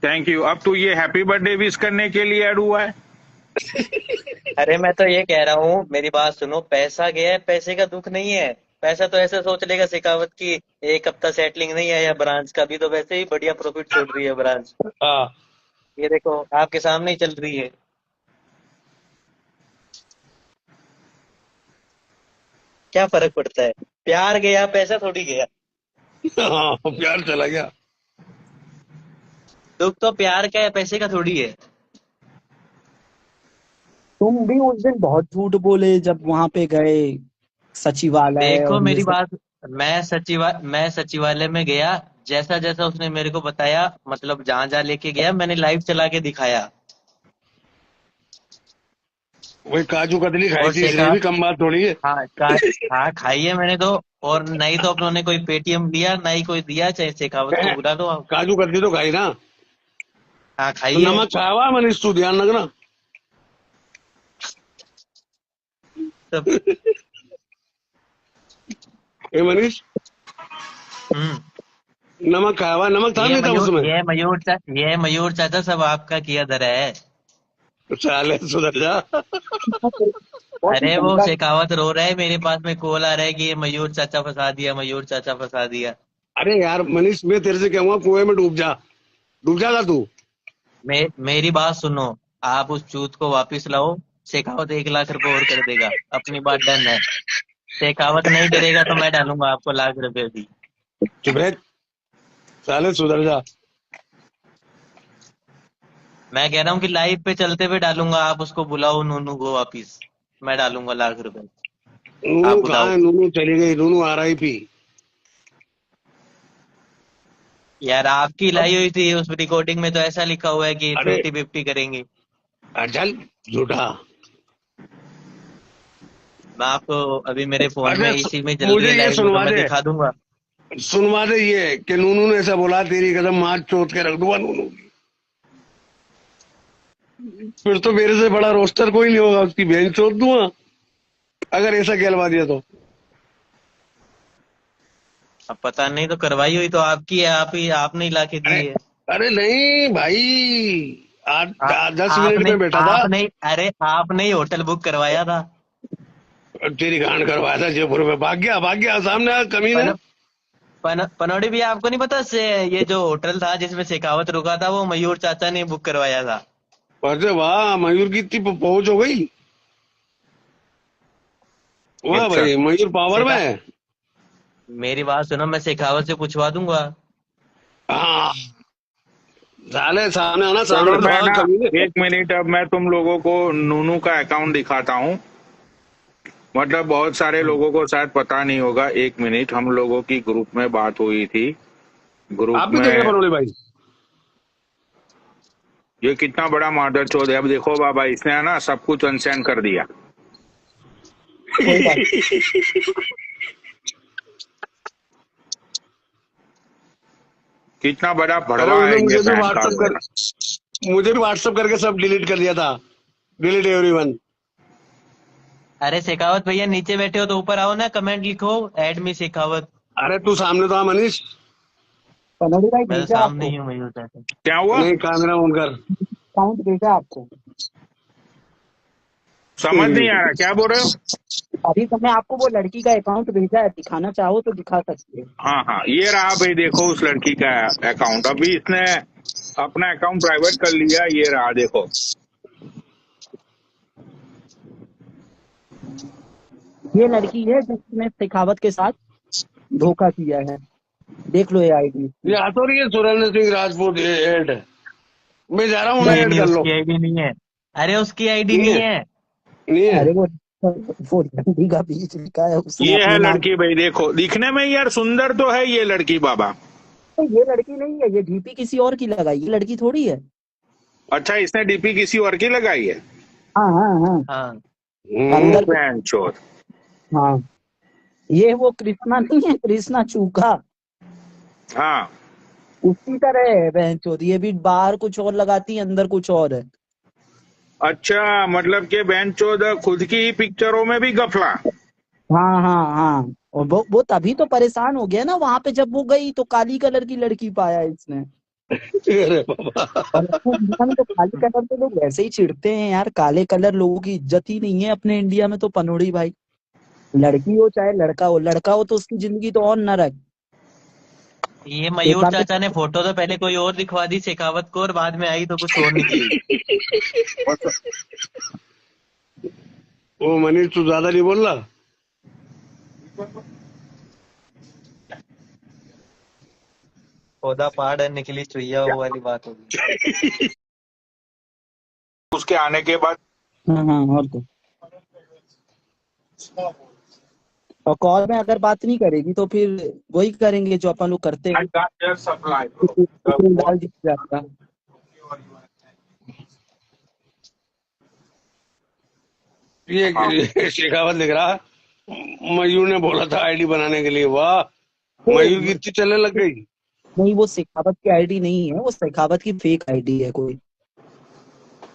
Thank you. अब तू ये हैप्पी बर्थडे विश करने के लिए ऐड हुआ है? अरे मैं तो ये कह रहा हूँ, मेरी बात सुनो, पैसा गया है, पैसे का दुख नहीं है। पैसा तो ऐसे सोच लेगा शेखावत की, एक हफ्ता सेटलिंग नहीं आया ब्रांच का भी, तो वैसे ही बढ़िया प्रॉफिट छोड़ रही है ब्रांच। हाँ ये देखो आपके सामने ही चल रही है। क्या फर्क पड़ता है? प्यार गया, पैसा थोड़ी गया। हाँ प्यार चला गया। दुख तो प्यार का है, पैसे का थोड़ी है। तुम भी उस दिन बहुत झूठ बोले जब वहां पे गए सचिवालय देखो और ये मेरी सब। बात, मैं सचिवालय में गया, जैसा जैसा उसने मेरे को बताया, मतलब जहां जहां लेके गया मैंने लाइव चला के दिखाया। वही काजू कतली खाई और थी इसलिए शेखा, भी कम बात थोड़ी है। हाँ हाँ खाई है मैंने तो। और नहीं तो अपनों ने कोई पेटीएम दिया, ना ही कोई दिया, चाहे शेखावत को बुला लो आप। काजू कतली तो खाई ना। हाँ तो खाई है। नमक खाया हुआ मनीष, तू ध्यान रखना। तब। ए मनीष हम्म। नमक खाया हुआ, नमक था नहीं था उसमें? ये मयूर चाचा सब आपका किया धरा है। साले सुधर जा। बहुत ही अरे वो गंदा। शेखावत रो रहा है, मेरे पास में कॉल आ रहा है कि ये मयूर चाचा फंसा दिया, मयूर चाचा फंसा दिया। अरे यार मनीष, मैं तेरे से कहूंगा कुएं में डूब जा, डूब जाएगा तू। मेरी बात सुनो, आप उस चूत को वापिस लाओ। शेखावत 1 लाख रुपए और कर देगा, अपनी बात डन है। शेखावत नहीं करेगा तो मैं डालूंगा आपको लाख रुपए भी। चुप रह, साले सुधर जा। मैं कह रहा हूँ कि लाइव पे चलते हुए डालूंगा, आप उसको बुलाओ नूनू को वापिस, मैं डालूंगा लाख रुपए। आप नूनू कहाँ बुलाओ है? नूनू चली गई, नूनू RIP। यार, आपकी लाई हुई थी उस रिकॉर्डिंग में, तो ऐसा लिखा हुआ है कि अरे 50-50 करेंगे। चल झूठा। मैं आपको अभी मेरे फोन में अरे इसी में चल रही मुझे है ये लाइव में, तो सुनवा मैं दे, दिखा दूंगा। सुनवा दे ये कि नूनू ने ऐसा बोला, तेरी कसम मार चोट के रख दूंगा नूनू की। फिर तो मेरे से बड़ा रोस्टर कोई नहीं होगा, उसकी बहन चोट दूंगा अगर ऐसा कहलवा दिया तो। अब पता नहीं, तो करवाई हुई तो आपकी है, आपने ही लाके अरे दी है। अरे नहीं भाई, आज आ, 10 मिनट आपने में बैठा था। आपने अरे आपने ही होटल बुक करवाया था। तेरी गांड करवाया था जयपुर में, भाग गया सामने आ, कमीने। पन, पनौड़ी भी आपको नहीं पता से, ये जो होटल था जिसमें शेखावत रुका था, वो मयूर चाचा ने बुक करवाया था। अरे वाह, मयूर की इतनी पहुंच हो गई। वाह अच्छा, भाई, मयूर पावर में शेखा है। मेरी बात सुनो, मैं शेखावत से पूछवा दूंगा। हाँ, साले सामने आना, चलो सामने तो मैं आ ना कमीने। 1 मिनट, अब मैं तुम लोगों को नूनू का अकाउंट दिखाता हूँ। मतलब बहुत सारे लोगों को शायद पता नहीं होगा। 1 मिनट, हम लोगों की ग्रुप में बात हुई थी। ग्रुप आप भी देख रहे में बनोली भाई? ये कितना बड़ा मादर चौध है। अब देखो बाबा, इसने है ना सब कुछ अनसेंड कर दिया। कोई बात कितना बड़ा अरे भड़वा उसने है ये मुझे भी बहन का व्हाट्सअप लोग। कर, मुझे भी व्हाट्सअप करके सब डिलीट कर दिया था, डिलीट एवरीवन। अरे शेखावत भैया, नीचे बैठे हो तो ऊपर आओ ना, कमेंट लिखो, ऐड मी शेखावत। अरे तू सामने तो आ मनीष। पनौड़ी भाई मैं तो भेजा सामने आपको, ही हूँ मयूर चाचा। क्या हुआ? नहीं, कैमरा ऑन कर। अकाउंट भेजा आपको। समझ नहीं आ रहा, क्या बोल रहे हो? अभी तो मैं आपको वो लड़की का अकाउंट भेजा है, दिखाना चाहो तो दिखा सकते हो। हाँ हाँ, ये रहा भाई, देखो उस लड़की का अकाउंट। अभी इसने अपना अकाउंट प्राइवेट कर लिया, ये रहा देखो। ये लड़की है जिसने शेखावत के साथ धोखा किया है, देख लो ये आईडी। ये आ तो रही है सुरेंद्र सिंह राजपूत ऐड। मैं जा रहा हूँ, उन्हें नहीं ऐड नहीं, कर लो। उसकी आईडी नहीं है। अरे उसकी आईडी नहीं नहीं है, है। नहीं है। अरे वो लड़की का बीच लिखा है, उसने ये है अपने नाम। लड़की भाई, देखो दिखने में यार सुंदर तो है ये लड़की बाबा। तो ये लड़की नहीं है, ये डीपी किसी और की लगाई, ये लड़की थोड़ी है। अच्छा, इसने डीपी किसी और की लगाई है? हाँ हाँ हाँ, हाँ, अंदर। बहन चोद। हाँ, ये वो कृष्णा नहीं है, कृष्णा चूका, हाँ, उसी तरह है बहनचोद। ये भी बाहर कुछ और लगाती है, अंदर कुछ और है। अच्छा, मतलब के बहन चोद खुद की ही पिक्चरों में भी गफला। हाँ हाँ हाँ, और वो तभी तो परेशान हो गया ना, वहां पे जब वो गई तो काली कलर की लड़की पाया इसने। अरे बाबा। और अपने इंडिया में तो काले कलर पे लोग वैसे ही चिढ़ते हैं यार, काले कलर लोगों की इज्जत ही नहीं है अपने इंडिया में तो पनोड़ी भाई। लड़की हो चाहे लड़का हो, लड़का हो तो उसकी जिंदगी तो और नरक। ये एक मयूर बार चाचा ने फोटो तो पहले कोई और दिखवा दी शेखावत को, और बाद में आई तो कुछ और निकली। ओ मनीष, तू ज्यादा नहीं बोल रहा? पौधा पहाड़ है, निकली चुईया, वो वाली बात होगी। उसके आने के बाद हाँ हाँ, और तो और कॉल में अगर बात नहीं करेगी तो फिर वही करेंगे जो अपन लोग करते हैं, सप्लाई डाल दिया जाएगा। ये शेखावत लिख रहा, मयूर ने बोला था आईडी बनाने के लिए। वाह, मयूर की इतनी चलने लग गई। नहीं, वो शेखावत की आईडी नहीं है, वो शेखावत की फेक आईडी है। कोई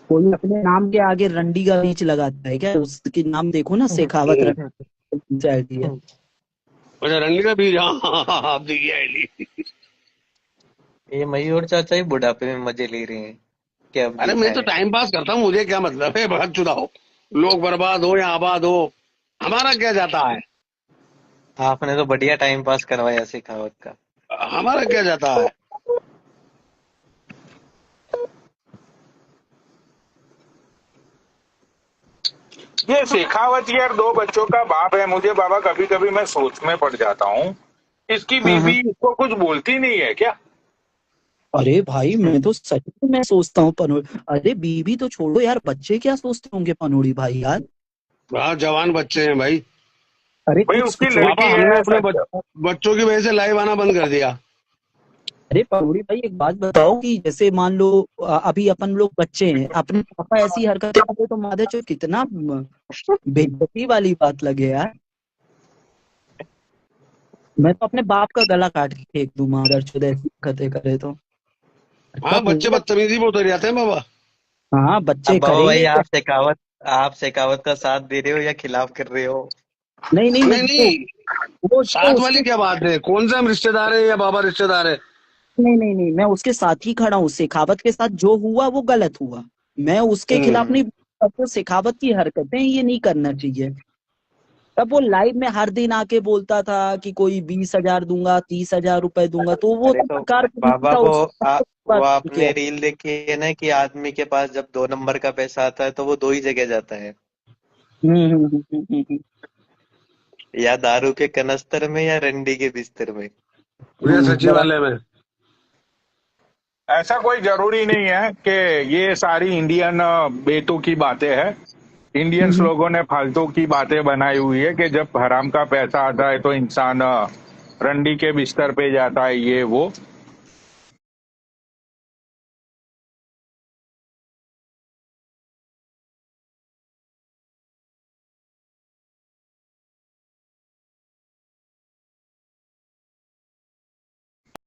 कोई अपने नाम के आगे रंडी का बीच लगाता है क्या, उसके नाम देखो ना, शेखावत रंडी आईडी है। अच्छा, रंडी का बीज, हाँ हाँ हाँ, आप देखिए आईडी। ये मयूर चाचा ही बुढ़ापे में मजे ले रहे हैं कि अब अरे दिखा मैं तो है। टाइम पास करता हूँ, मुझे क्या मतलब है भगत चुदाओ, लोग बर्बाद हो या आबाद हो, हमारा क्या जाता है, आपने तो बढ़िया टाइम पास करवाया शेखावत का। हमारा क्या जाता है। ये शेखावत यार 2 बच्चों का बाप है। मुझे बाबा कभी कभी मैं सोच में पड़ जाता हूँ, इसकी हाँ हाँ। बीवी इसको कुछ बोलती नहीं है क्या? अरे भाई मैं तो सच में मैं सोचता हूँ पनोड़ी, अरे बीबी तो छोड़ो यार, बच्चे क्या सोचते होंगे पनोड़ी भाई यार। हाँ जवान बच्चे हैं भाई। अरे भाई कुछ उसकी बाबा लड़की हमने है अपने सच। बच्चों की वजह से लाइव आना बंद कर दिया। अरे पनोड़ी भाई एक बात बताओ कि जैसे मान लो अभी अपन लोग बच्चे हैं, अपने पापा ऐसी हरकतें करते तो माधे चो कितना बेइज्जती वाली बात लगे यार। मैं तो अपने बाप का गला काट के फेंक दूं मादर चोद ऐसी हरकतें करे तो। हाँ हरकत बच्चे नहीं बदतमीजी में उतर जाते हैं बाबा। हाँ अब बच्चे बाबा भाई करेंगे क्या। आप शेखावत का साथ दे रहे हो या खिलाफ कर रहे हो? नहीं नहीं मैं नहीं देखो, नहीं, वो तो साथ उसके, वाली क्या बात है, कौन सा हम रिश्तेदार है या बाबा रिश्तेदार है। नहीं नहीं नहीं मैं उसके साथ ही खड़ा हूँ। शेखावत के साथ जो हुआ वो गलत हुआ, मैं उसके खिलाफ हम्म। नहीं। तो शेखावत की हरकतें ये नहीं करना चाहिए। तब वो लाइव में हर दिन आके बोलता था कि कोई 20,000 दूंगा, 30,000 रुपए दूंगा, तो वो अरे तो तो सरकार को नहीं बाबा था वो उसके वो बाद आपने किया। रील देखी है ना कि आदमी के पास जब 2 नंबर का पैसा आता है तो वो दो ही जगह जाता है, हम्म। या दारू के कनस्तर में या रंडी के बिस्तर में। या जब सचिवालय में। ऐसा कोई जरूरी नहीं है कि ये सारी इंडियन बेटों की बातें हैं। इंडियंस हम्म, लोगों ने फालतू की बातें बनाई हुई है कि जब हराम का पैसा आता है तो इंसान रंडी के बिस्तर पे जाता है, ये वो।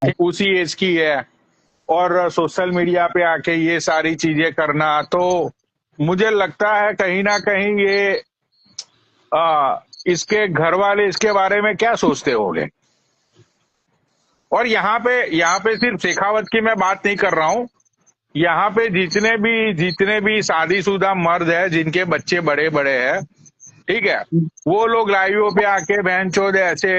ठीक उसी एज की है, और सोशल मीडिया पे आके ये सारी चीजें करना, तो मुझे लगता है कहीं ना कहीं ये इसके घर वाले इसके बारे में क्या सोचते होंगे। और यहाँ पे सिर्फ शेखावत की मैं बात नहीं कर रहा हूँ। यहाँ पे जितने भी शादीशुदा मर्द है जिनके बच्चे बड़े बड़े हैं, ठीक है, वो लोग लाइव पे आके बहन चोद ऐसे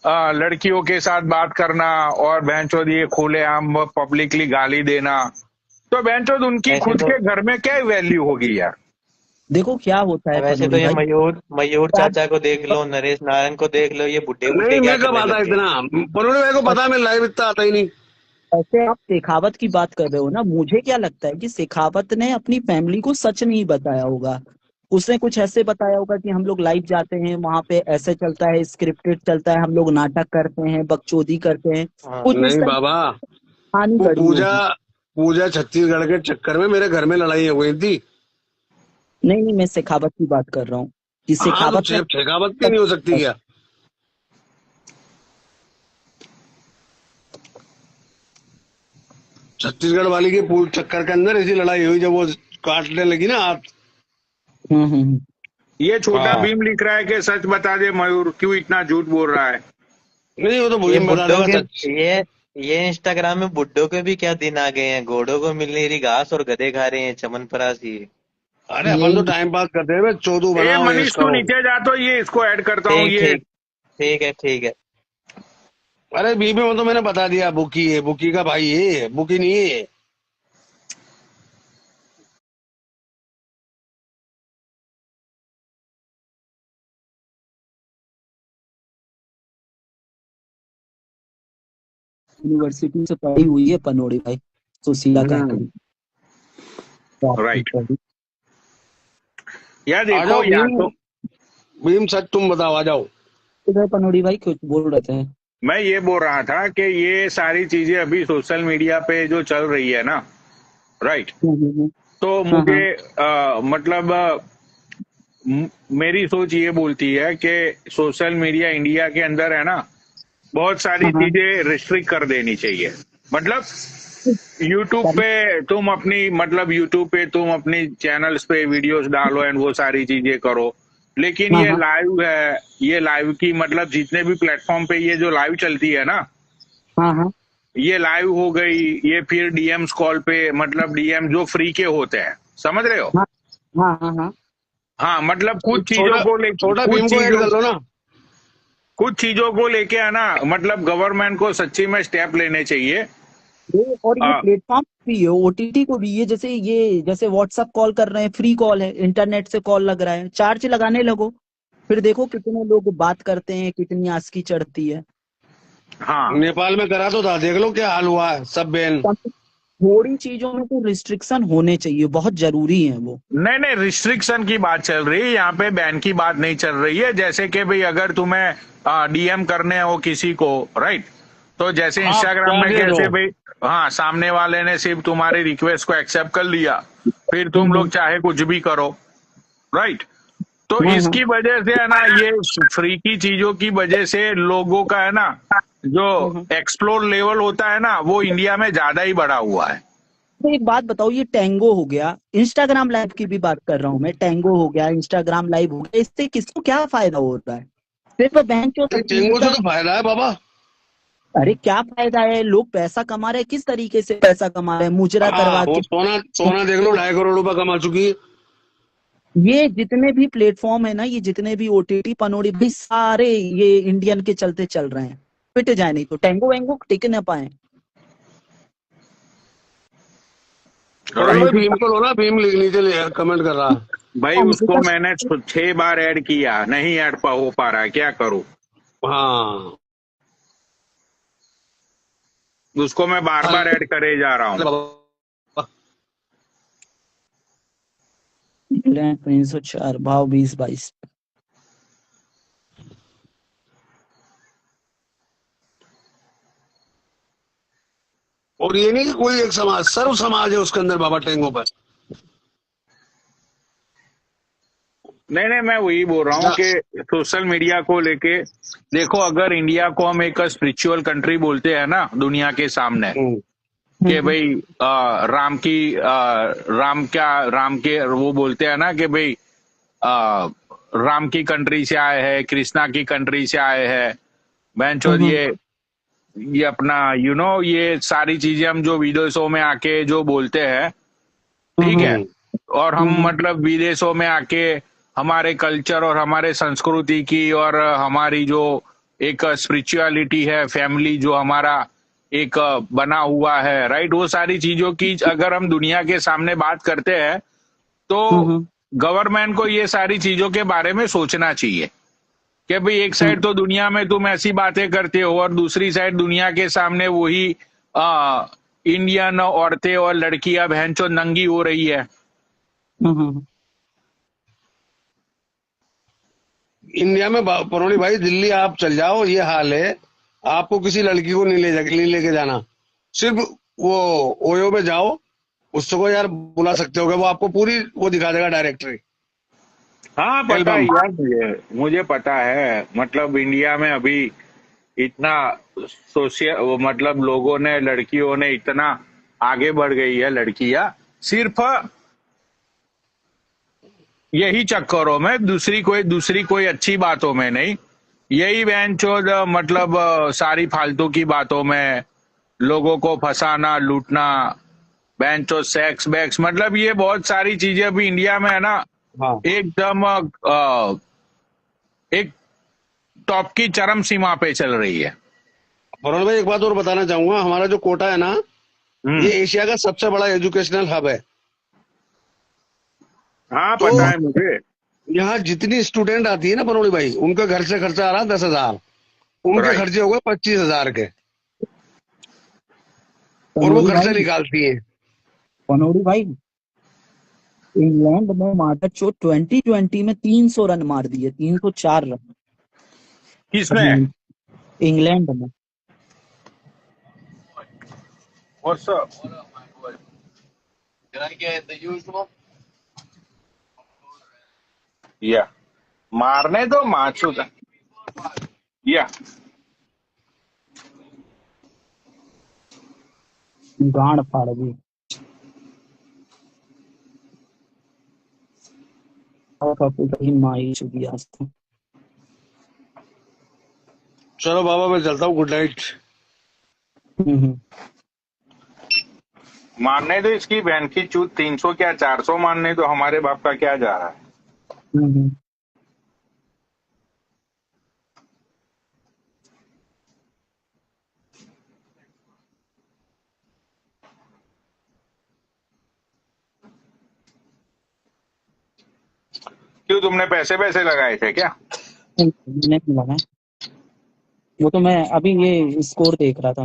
लड़कियों के साथ बात करना और बहन चोद ये खुलेआम पब्लिकली गाली देना, तो बहन चोद उनकी वैसे खुद तो के घर में क्या वैल्यू होगी यार। देखो क्या होता है वैसे तो पनोड़ी ये भाई। मयूर आज चाचा को देख लो, नरेश नारायण को देख लो, ये बुढ़े बुढ़े नहीं क्या मैं कब करने आता लग गए। इतना, परोने भाई को पता है मैं लाइव इतना आता ही नहीं। ऐसे आप शेखावत की बात कर रहे हो ना, मुझे क्या लगता है कि शेखावत ने अपनी फैमिली को सच नहीं बताया होगा। उसने कुछ ऐसे बताया होगा कि हम लोग लाइव जाते हैं, वहां पे ऐसे चलता है, स्क्रिप्टेड चलता है, हम लोग नाटक करते हैं, बकचोदी करते हैं, हाँ। कुछ इस नहीं तरह की बाबा, कहानी वो गढ़ी पूजा होगी। पूजा छत्तीसगढ़ के चक्कर में मेरे घर में लड़ाई हो गई थी। नहीं नहीं मैं शेखावत की बात कर रहा हूँ कि हाँ तो शेखावत ने शेखावत की नहीं हो सकती क्या। छत्तीसगढ़ वाली के चक्कर के अंदर ऐसी लड़ाई हुई जब वो काटने लगी ना हाथ। हम्म। ये छोटा हाँ भीम लिख रहा है कि सच बता दे मयूर, क्यों इतना झूठ बोल रहा है। नहीं वो तो ये मुझे बता बुड्ढों देगा के सच। ये ये इंस्टाग्राम में बुड्ढों के भी क्या दिन आ गए हैं, घोड़ों को मिल नहीं रही घास और गधे खा रहे हैं चमनप्राश ही। अरे अपन तो यही टाइम पास करते हैं, चोदू ए बनाओ ऐश मनीष तू करो। नीचे जा, तो ये इसको ऐड करता हूँ ठीक ये। ठीक, ठीक है ठीक है। अरे बीबी में तो मैंने बता दिया, बुकी है, बुकी का भाई है, बुकी नहीं है। यूनिवर्सिटी से पढ़ी हुई है पनोड़ी भाई, सुशीला हम्म। काकड़ी। तो आपकी राइट। पढ़ी। यार आ देखो जाओ या भीम, तो भीम सच तुम बताओ, आ जाओ। इधर पनोड़ी भाई कुछ बोल रहे थे। मैं ये बोल रहा था कि ये सारी चीजें अभी सोशल मीडिया पे जो चल रही है ना, राइट, हम्म। तो हाँ मुझे हाँ। मतलब मेरी सोच ये बोलती है कि सोशल मीडिया इंडिया के अंदर है ना, बहुत सारी हाँ हाँ। चीजें रिस्ट्रिक्ट कर देनी चाहिए। मतलब यूट्यूब पे तुम अपनी चैनल्स पे वीडियोस डालो एंड वो सारी चीजें करो, लेकिन हाँ ये हाँ। लाइव है, ये लाइव की मतलब जितने भी प्लेटफॉर्म पे ये जो लाइव चलती है ना, हाँ हाँ। ये लाइव हो गई, ये फिर डीएम्स कॉल पे, मतलब डीएम जो फ्री के होते हैं, समझ रहे हो? हाँ हाँ हाँ हाँ। हाँ, मतलब कुछ चीजों छोटा को लेके, छोटा भीम को ऐड कर लो ना। कुछ चीजों को लेके है ना, मतलब गवर्नमेंट को सच्ची में स्टेप लेने चाहिए। और ये आ, प्लेटफॉर्म भी है, ओटीटी को भी, ये जैसे व्हाट्सएप कॉल कर रहे हैं, फ्री कॉल है, इंटरनेट से कॉल लग रहा है, चार्ज लगाने लगो, फिर देखो कितने लोग बात करते हैं, कितनी आस्की चढ़ती है। हाँ, नेपाल में करा तो था, देख लो क्या हाल हुआ है, सब बैन। थोड़ी चीजों में तो रिस्ट्रिक्शन होने चाहिए, बहुत जरूरी है वो। नहीं नहीं, रिस्ट्रिक्शन की बात चल रही है यहाँ पे, बैन की बात नहीं चल रही है। जैसे कि भाई अगर तुम्हें डीएम करने हो किसी को, राइट, तो जैसे आप इंस्टाग्राम में चार्जेस कैसे हो। भाई, हाँ, सामने वाले ने सिर्फ तुम्हारी रिक्वेस्ट को एक्सेप्ट कर लिया, फिर तुम लोग हम्म, चाहे कुछ भी करो, राइट। तो हाँ हाँ इसकी वजह से है ना, ये फ्री की चीजों की वजह से लोगों का है ना, जो हम्म। एक्सप्लोर लेवल होता है ना, वो इंडिया में ज्यादा ही बढ़ा हुआ है। तो एक बात बताओ, ये टैंगो हो गया, इंस्टाग्राम लाइव की भी बात कर रहा हूँ मैं, टैंगो हो गया, इंस्टाग्राम लाइव हो गया, इससे किसको क्या फायदा हो रहा है? सिर्फ बैंक जो टेंगो से तो फायदा है बाबा। अरे क्या फायदा है, लोग पैसा कमा रहे हैं, किस तरीके से पैसा कमा रहे हैं, मुजरा हाँ, करवा वो के। सोना सोना देख लो, 2.5 करोड़ रुपए कमा चुकी है। ये जितने भी प्लेटफॉर्म है ना, ये जितने भी ओटीटी पनोड़ी भाई, सारे ये इंडियन के चलते चल रहे हैं, पिट जाए, नहीं तो टैंगो वैंगो टिक न पाए। और भाई राइट भीम को लो ना, भीम नीचे कमेंट कर रहा है। भाई, उसको मैंने 6 बार ऐड किया, नहीं ऐड हो पा रहा है, क्या करूं? हाँ, उसको मैं बार बार ऐड करे जा रहा हूँ। बाबा। 304 भाव 20-22। और ये नहीं कि कोई एक समाज, सर्व समाज है उसके अंदर बाबा टेंगो पर। नहीं नहीं, मैं वही बोल रहा हूँ कि सोशल मीडिया को लेके देखो, अगर इंडिया को हम एक स्पिरिचुअल कंट्री बोलते हैं ना दुनिया के सामने, कि भाई राम के वो बोलते हैं ना कि भाई राम की कंट्री से आए हैं, कृष्णा की कंट्री से आए हैं, बहनचोद, ये अपना ये सारी चीजें हम जो विदेशों में आके जो बोलते हैं, ठीक है, और हम मतलब विदेशों में आके हमारे कल्चर और हमारे संस्कृति की और हमारी जो एक स्पिरिचुअलिटी है, फैमिली जो हमारा एक बना हुआ है, राइट, वो सारी चीजों की अगर हम दुनिया के सामने बात करते हैं, तो गवर्नमेंट को ये सारी चीजों के बारे में सोचना चाहिए कि भाई एक साइड तो दुनिया में तुम ऐसी बातें करते हो और दूसरी साइड दुनिया के सामने वही इंडियन औरतें और लड़कियां बहनचोद नंगी हो रही है। इंडिया में परोली भाई, दिल्ली आप चल जाओ, ये हाल है। आपको किसी लड़की को नहीं लेके जाना, सिर्फ वो ओयो में जाओ, उसको यार बुला सकते हो, वो आपको पूरी वो दिखा देगा डायरेक्टरी, हाँ, पता है एल्बम। यार, मुझे पता है, मतलब इंडिया में अभी इतना सोशल, मतलब लोगों ने, लड़कियों ने इतना आगे बढ़ गई है, लड़कियां सिर्फ यही चक्करों में, दूसरी कोई अच्छी बातों में नहीं, यही बहन चोद, मतलब सारी फालतू की बातों में लोगों को फंसाना, लूटना, बहन चोद, सेक्स बैक्स, मतलब ये बहुत सारी चीजें अभी इंडिया में है ना, हाँ, एकदम एक टॉप की चरम सीमा पे चल रही है। परोल भाई एक बात और बताना चाहूंगा, हमारा जो कोटा है ना, हम्म। ये एशिया का सबसे बड़ा एजुकेशनल हब है। हाँ, तो पता है मुझे। यहाँ जितनी स्टूडेंट आती है ना परोली भाई, उनका घर से खर्चा आ रहा है 10,000, उनके राइट। खर्चे हो गए 25,000 के, और वो पनौड़ी खर्चा भाई, निकालती है। पनौड़ी भाई, इंग्लैंड में मार्डर चो 2020 में 300 रन मार दिए, 304 रन किसने? अपने इंग्लैंड में। What's up? या मारने दो माचू का। या गांड फाड़ दी। और काफी कहीं माई चुकी आज तो। चलो बाबा, मैं चलता हूँ, गुड नाइट। हम्म, मारने दो इसकी बहन की चूत, 300 क्या 400 मारने दो, हमारे बाप का क्या जा रहा है। हम्म। क्यों, तुमने पैसे पैसे लगाए थे क्या? नहीं लगा। वो तो मैं अभी ये स्कोर देख रहा था।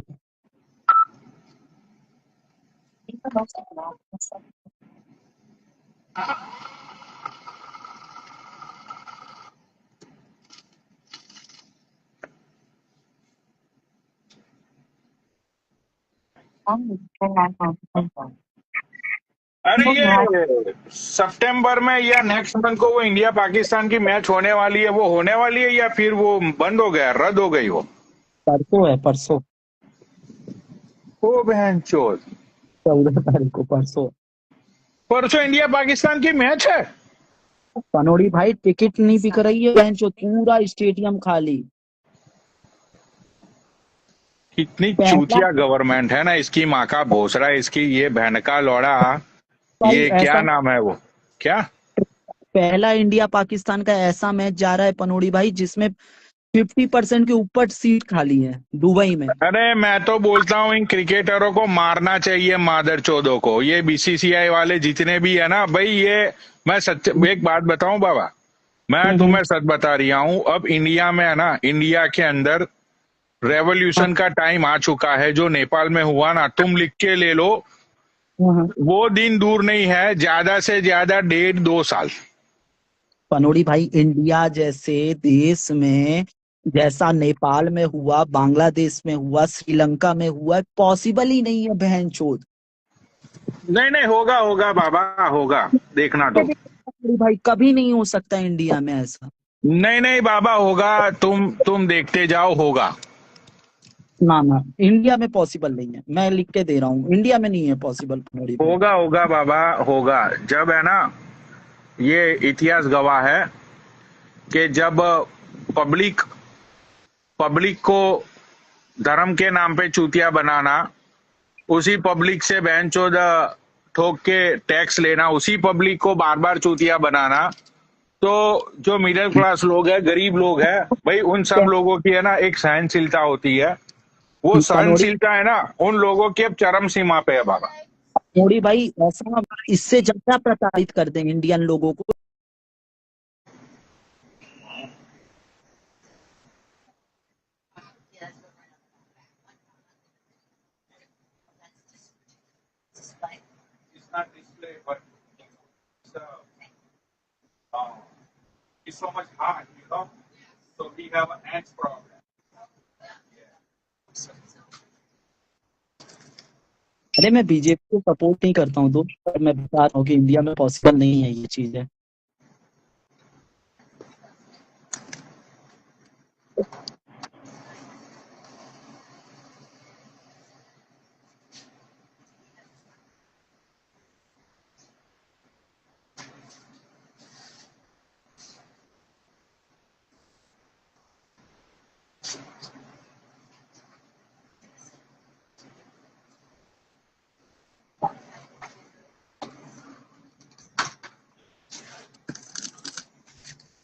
अरे ये सितंबर में या नेक्स्ट मंथ को वो इंडिया पाकिस्तान की मैच होने वाली है, वो होने वाली है या फिर वो बंद हो गया, रद्द हो गई वो? परसों है, परसों। ओ बहन चोद, 14 तारीख को, परसों। परसों इंडिया पाकिस्तान की मैच है। पनोड़ी भाई टिकट नहीं बिक रही है बहन चो, पूरा स्टेडियम खाली। कितनी पहला चूतिया गवर्नमेंट है ना, इसकी माँ का भोसड़ा, इसकी ये बहन का लौड़ा। भाई ये क्या ऐसा, नाम है वो, क्या? पहला इंडिया पाकिस्तान का ऐसा मैच जा रहा है पनोड़ी भाई जिसमें 50% के ऊपर सीट खाली है दुबई में। अरे मैं तो बोलता हूँ इन क्रिकेटरों को मारना चाहिए, मादर चौदों को, ये बीसीसीआई वाले जितने भी है ना भाई, ये मैं सच एक बात बताऊं बाबा, मैं हम्म, तुम्हें सच बता रहा हूँ, अब इंडिया में है ना, इंडिया के अंदर रेवोल्यूशन का टाइम आ चुका है। जो नेपाल में हुआ ना, तुम लिख के ले लो, हाँ। वो दिन दूर नहीं है, ज्यादा से ज्यादा 1.5-2 साल। पनोड़ी भाई इंडिया जैसे देश में, जैसा नेपाल में हुआ, बांग्लादेश में हुआ, श्रीलंका में हुआ, पॉसिबल ही नहीं है बहन चोद। नहीं नहीं, होगा होगा बाबा, होगा, देखना तुम। पनोड़ी भाई कभी नहीं हो सकता इंडिया में ऐसा। नहीं नहीं बाबा, होगा, तुम देखते जाओ, होगा। ना ना, इंडिया में पॉसिबल नहीं है, मैं लिख के दे रहा हूँ, इंडिया में नहीं है पॉसिबल पनोड़ी भाई। होगा होगा बाबा, होगा। जब है ना, ये इतिहास गवाह है कि जब पब्लिक पब्लिक को धर्म के नाम पे चूतिया बनाना, उसी पब्लिक से बहन चोद ठोक के टैक्स लेना, उसी पब्लिक को बार बार चूतिया बनाना, तो जो मिडिल क्लास लोग है, गरीब लोग है भाई, उन सब लोगों की है ना एक सहनशीलता होती है। वो पनोड़ी, सहनशीलता है ना उन लोगों की अब चरम सीमा पे है बाबा। मोदी भाई ऐसा, इससे ज्यादा प्रताड़ित कर देंगे इंडियन लोगों को। अरे मैं बीजेपी को सपोर्ट नहीं करता हूँ दोस्त, पर मैं बता रहा हूँ कि इंडिया में पॉसिबल नहीं है ये चीजें।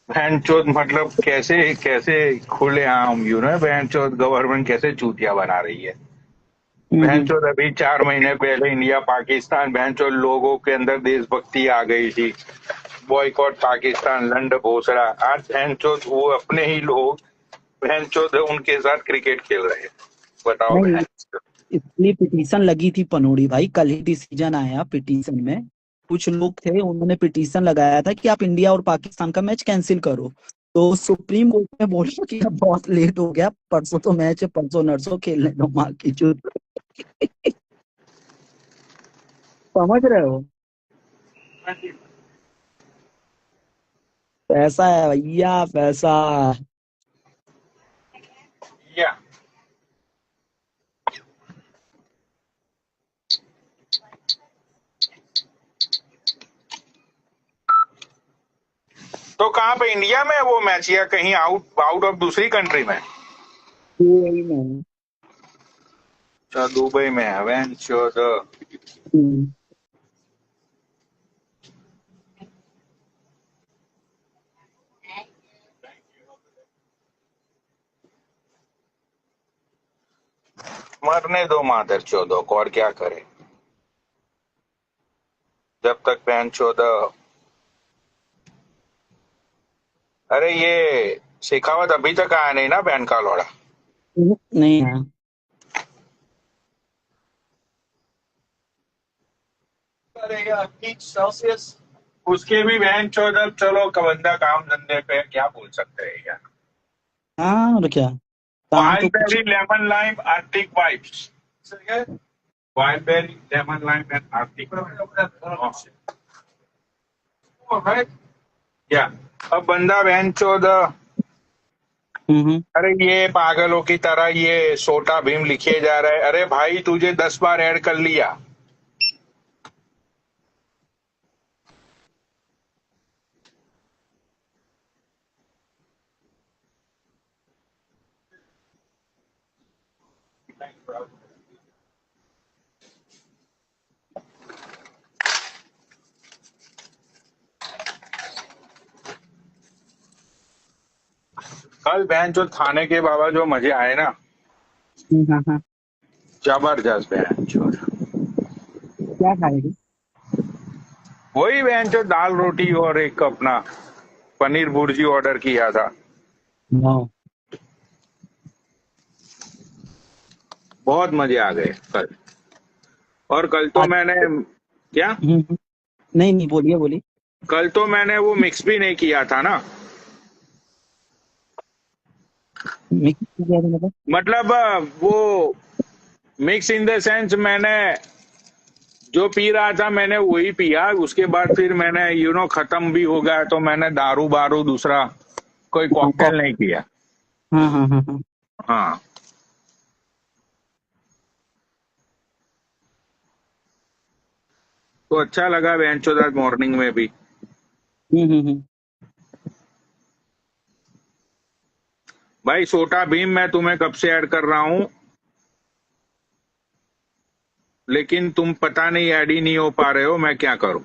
बहनचोद मतलब कैसे कैसे खुले आम बहनचोद गवर्नमेंट कैसे चूतिया बना रही है। हम्म। बहनचोद अभी 4 महीने पहले इंडिया पाकिस्तान, बहनचोद लोगों के अंदर देशभक्ति आ गई थी, बॉयकॉट पाकिस्तान, लंड भोसड़ा। आज बहनचोद वो अपने ही लोग बहनचोद उनके साथ क्रिकेट खेल रहे हैं। बताओ नहीं, बहन। इसलिए पिटीशन लगी थी पनोड़ी भाई, कल ही डिसीजन आया पिटीशन में। कुछ लोग थे, उन्होंने पिटीशन लगाया था कि आप इंडिया और पाकिस्तान का मैच कैंसिल करो। तो सुप्रीम कोर्ट ने बोला कि अब बहुत लेट हो गया, परसों तो मैच है, परसों नरसों खेलने दो माँ की चूत। समझ रहे हो? पैसा है भैया, पैसा। या तो कहाँ पे, इंडिया में है वो मैच या कहीं आउट आउट ऑफ दूसरी कंट्री में? UAE में। अच्छा दुबई में है वैन चोद। हम्म। मरने दो मादर चौदह को, और क्या करे जब तक वैन चौदह। अरे ये शेखावत अभी तक आया नहीं ना बैन का लौड़ा। नहीं है। करेगा 30 सेल्सियस उसके भी वैन चौदह। चलो बंदा काम धंधे पे, क्या बोल सकते हैं यार। हाँ और क्या, काम तो वाइल्ड कुछ। Berry lemon lime arctic vibes. Wild berry lemon lime and arctic. क्या अब बंदा वैन चौदह। हम्म। अरे ये पागलों की तरह ये सोटा भीम लिखे जा रहा है। अरे भाई तुझे 10 बार ऐड कर लिया। कल बहन चो खाने के बाबा जो मजे आए ना, हाँ हाँ। जबरदस्त बहन चो। क्या खाएगी? वही बहन चो दाल रोटी और एक अपना पनीर भुर्जी ऑर्डर किया था। वाह। बहुत मजे आ गए कल। और कल तो आज। मैंने क्या, नहीं नहीं, बोलिए बोलिए। कल तो मैंने वो मिक्स भी नहीं किया था ना। मिक्स किया था मतलब? मतलब वो मिक्स इन द सेंस मैंने जो पी रहा था मैंने वही पिया। उसके बाद फिर मैंने खत्म भी हो गया तो मैंने दारू बारू दूसरा कोई हाँ कॉकटेल नहीं किया। हाँ हाँ हाँ हाँ। हाँ तो अच्छा लगा बेंचोदार मॉर्निंग में भी। हम्म। भाई सोटा भीम मैं तुम्हें कब से ऐड कर रहा हूं, लेकिन तुम पता नहीं ऐड ही नहीं हो पा रहे हो, मैं क्या करूं।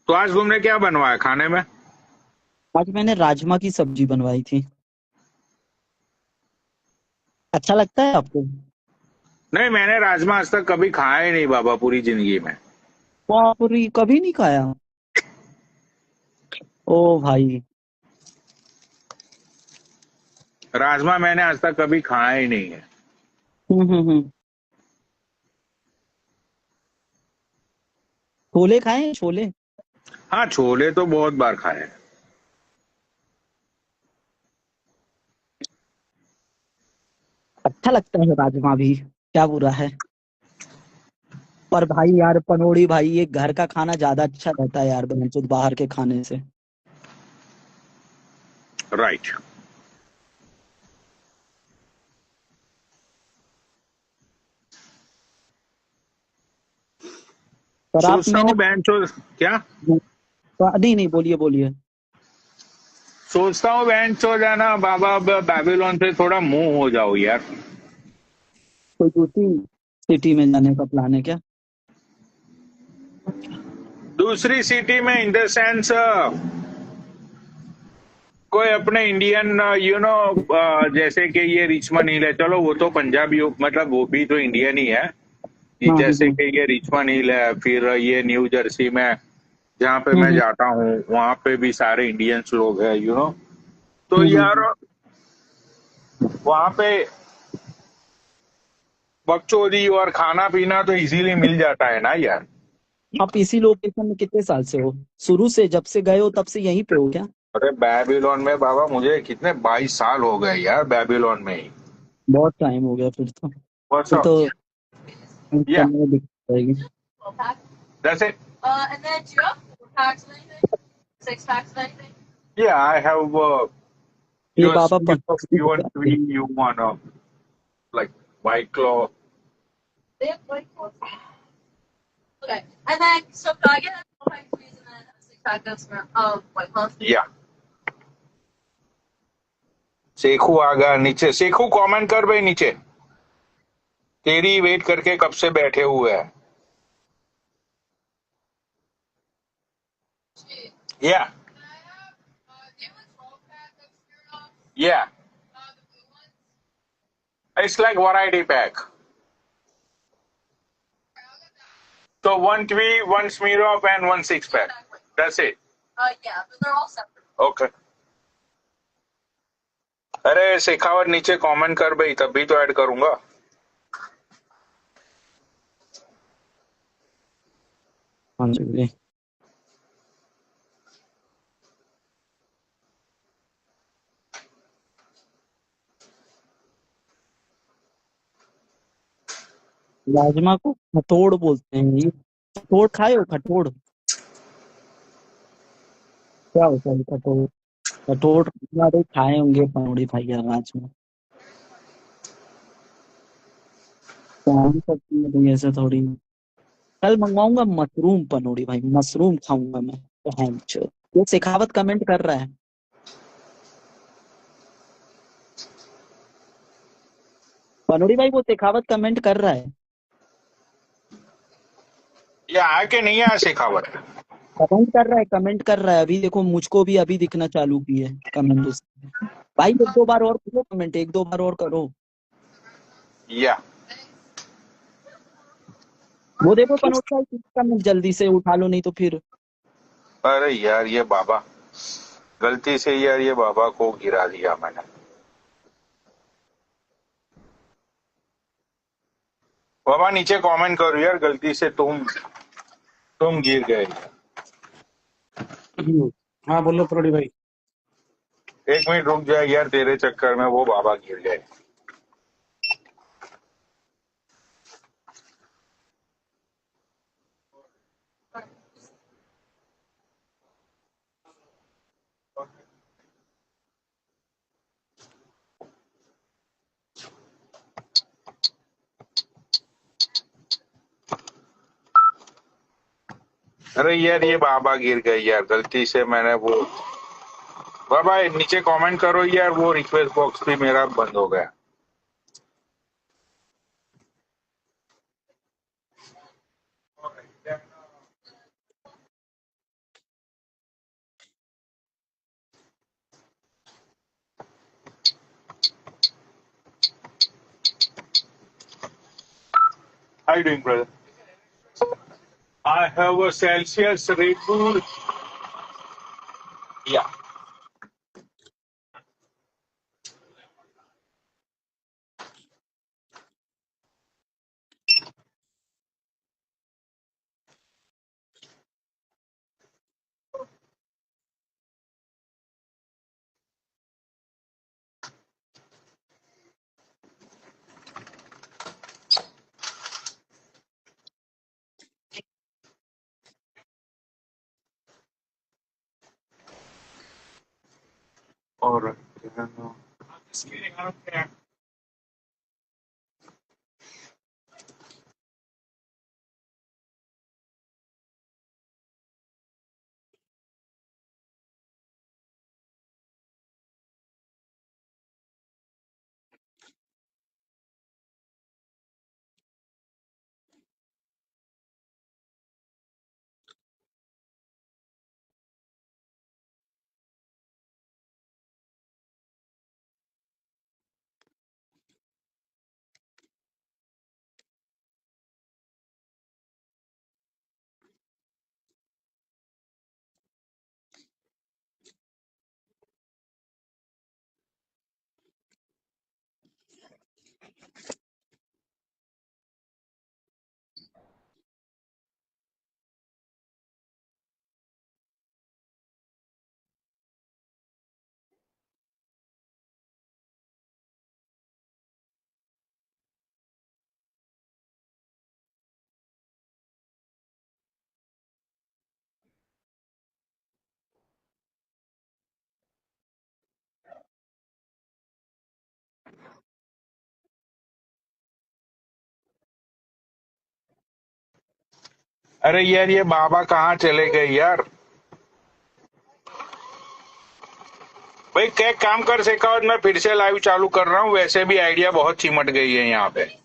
तो आज तुमने क्या बनवाया खाने में? आज मैंने राजमा की सब्जी बनवाई थी। अच्छा लगता है आपको? नहीं मैंने राजमा आज तक कभी खाया ही नहीं बाबा पूरी जिंदगी में। बापरी, कभी नहीं खाया? ओ भाई। राजमा मैंने आज तक कभी खाया ही नहीं है। हम्म। छोले खाए हैं, छोले? हाँ छोले तो बहुत बार खाए हैं। अच्छा लगता है राजमा भी, क्या बुरा है। पर भाई यार पनोड़ी भाई, ये घर का खाना ज्यादा अच्छा रहता है यार बनचोद बाहर के खाने से। राइट। पर आप सोचता मैंने। हूँ बेंचो क्या, नहीं नहीं, बोलिए बोलिए। सोचता हूँ बेंचो जाना बाबा अब बेबीलोन से थोड़ा मुंह हो जाओ यार। कोई दूसरी सिटी में जाने का प्लान है क्या? दूसरी सिटी में इन द सेंस कोई अपने इंडियन जैसे कि ये रिचमंड हिल है, चलो वो तो पंजाबी मतलब वो भी तो इंडियन ही है। ये हाँ जैसे कि ये रिचमंड हिल है, फिर ये न्यू जर्सी में जहाँ पे मैं हम्म जाता हूँ वहां पे भी सारे इंडियंस लोग हैं तो यार हम्म। वहां पे बकचोदी और खाना पीना तो इजीली मिल जाता है ना यार। आप इसी लोकेशन में कितने साल से हो? शुरू से जब से गए हो तब से यहीं पे हो क्या? अरे बेबीलोन में बाबा मुझे कितने 22 साल हो गए यार बेबीलोन में ही। बहुत टाइम हो गया फिर तो। व्हाट्स फिर अप? तो या करने में दिक्कत जाएगी। That's it. या आई हैव ये your Baba sweet of Punjabi you बता and रहे sweet हैं। you wanna like white claw. Yeah. सेखू आ गया नीचे। सेखू कमेंट कर भाई नीचे, तेरी वेट करके कब से बैठे हुए हैं। या या इट्स लाइक वैरायटी पैक। तो 1 ट्वी, 1 Smirnoff and 1 6 pack, that's it. Okay. अरे शेखावत नीचे कमेंट कर भाई, तब भी तो ऐड करूंगा। हाँ जी। राजमा को खटोड़ बोलते हैं ये। खटोड़ खाए हो? खटोड़ क्या होता है खटोड़? खटोड़ हमारे खाए होंगे पनौड़ी भाई राजमा। कौन सा चीज़ है ऐसे थोड़ी। कल मंगवाऊंगा मशरूम पनौड़ी भाई, मशरूम खाऊंगा मैं। तो ये शेखावत कमेंट कर रहा है। पनौड़ी भाई वो शेखावत कमेंट कर रहा है। ये आया कि नहीं आया शेखावत? कमेंट कर रहा है, कमेंट कर रहा है। अभी देखो मुझको भी अभी दिखना चालू की है कमेंट उसने। भाई एक दो बार और करो कमेंट, एक दो बार और करो। या वो देखो पनौड़ी भाई कमेंट जल्दी से उठा लो, नहीं तो फिर। अरे यार ये बाबा, गलती से यार ये बाबा को गिरा दिया मैंने। बाबा नीचे कमेंट करो यार, गलती से तुम गिर गए। हाँ बोलो प्रोडी भाई। 1 मिनट रुक जाए यार, तेरे चक्कर में वो बाबा गिर गए। अरे यार ये बाबा गिर गए यार, गलती से मैंने वो। बाबा नीचे कमेंट करो यार, वो रिक्वेस्ट बॉक्स भी मेरा बंद हो गया। How you doing, brother? I have a Celsius Red Bull. Yeah. All right. I'm just kidding. I don't care. अरे यार ये बाबा कहाँ चले गए यार? भाई क्या काम कर शेखावत, मैं फिर से लाइव चालू कर रहा हूँ, वैसे भी आइडिया बहुत चिमट गई है यहाँ पे।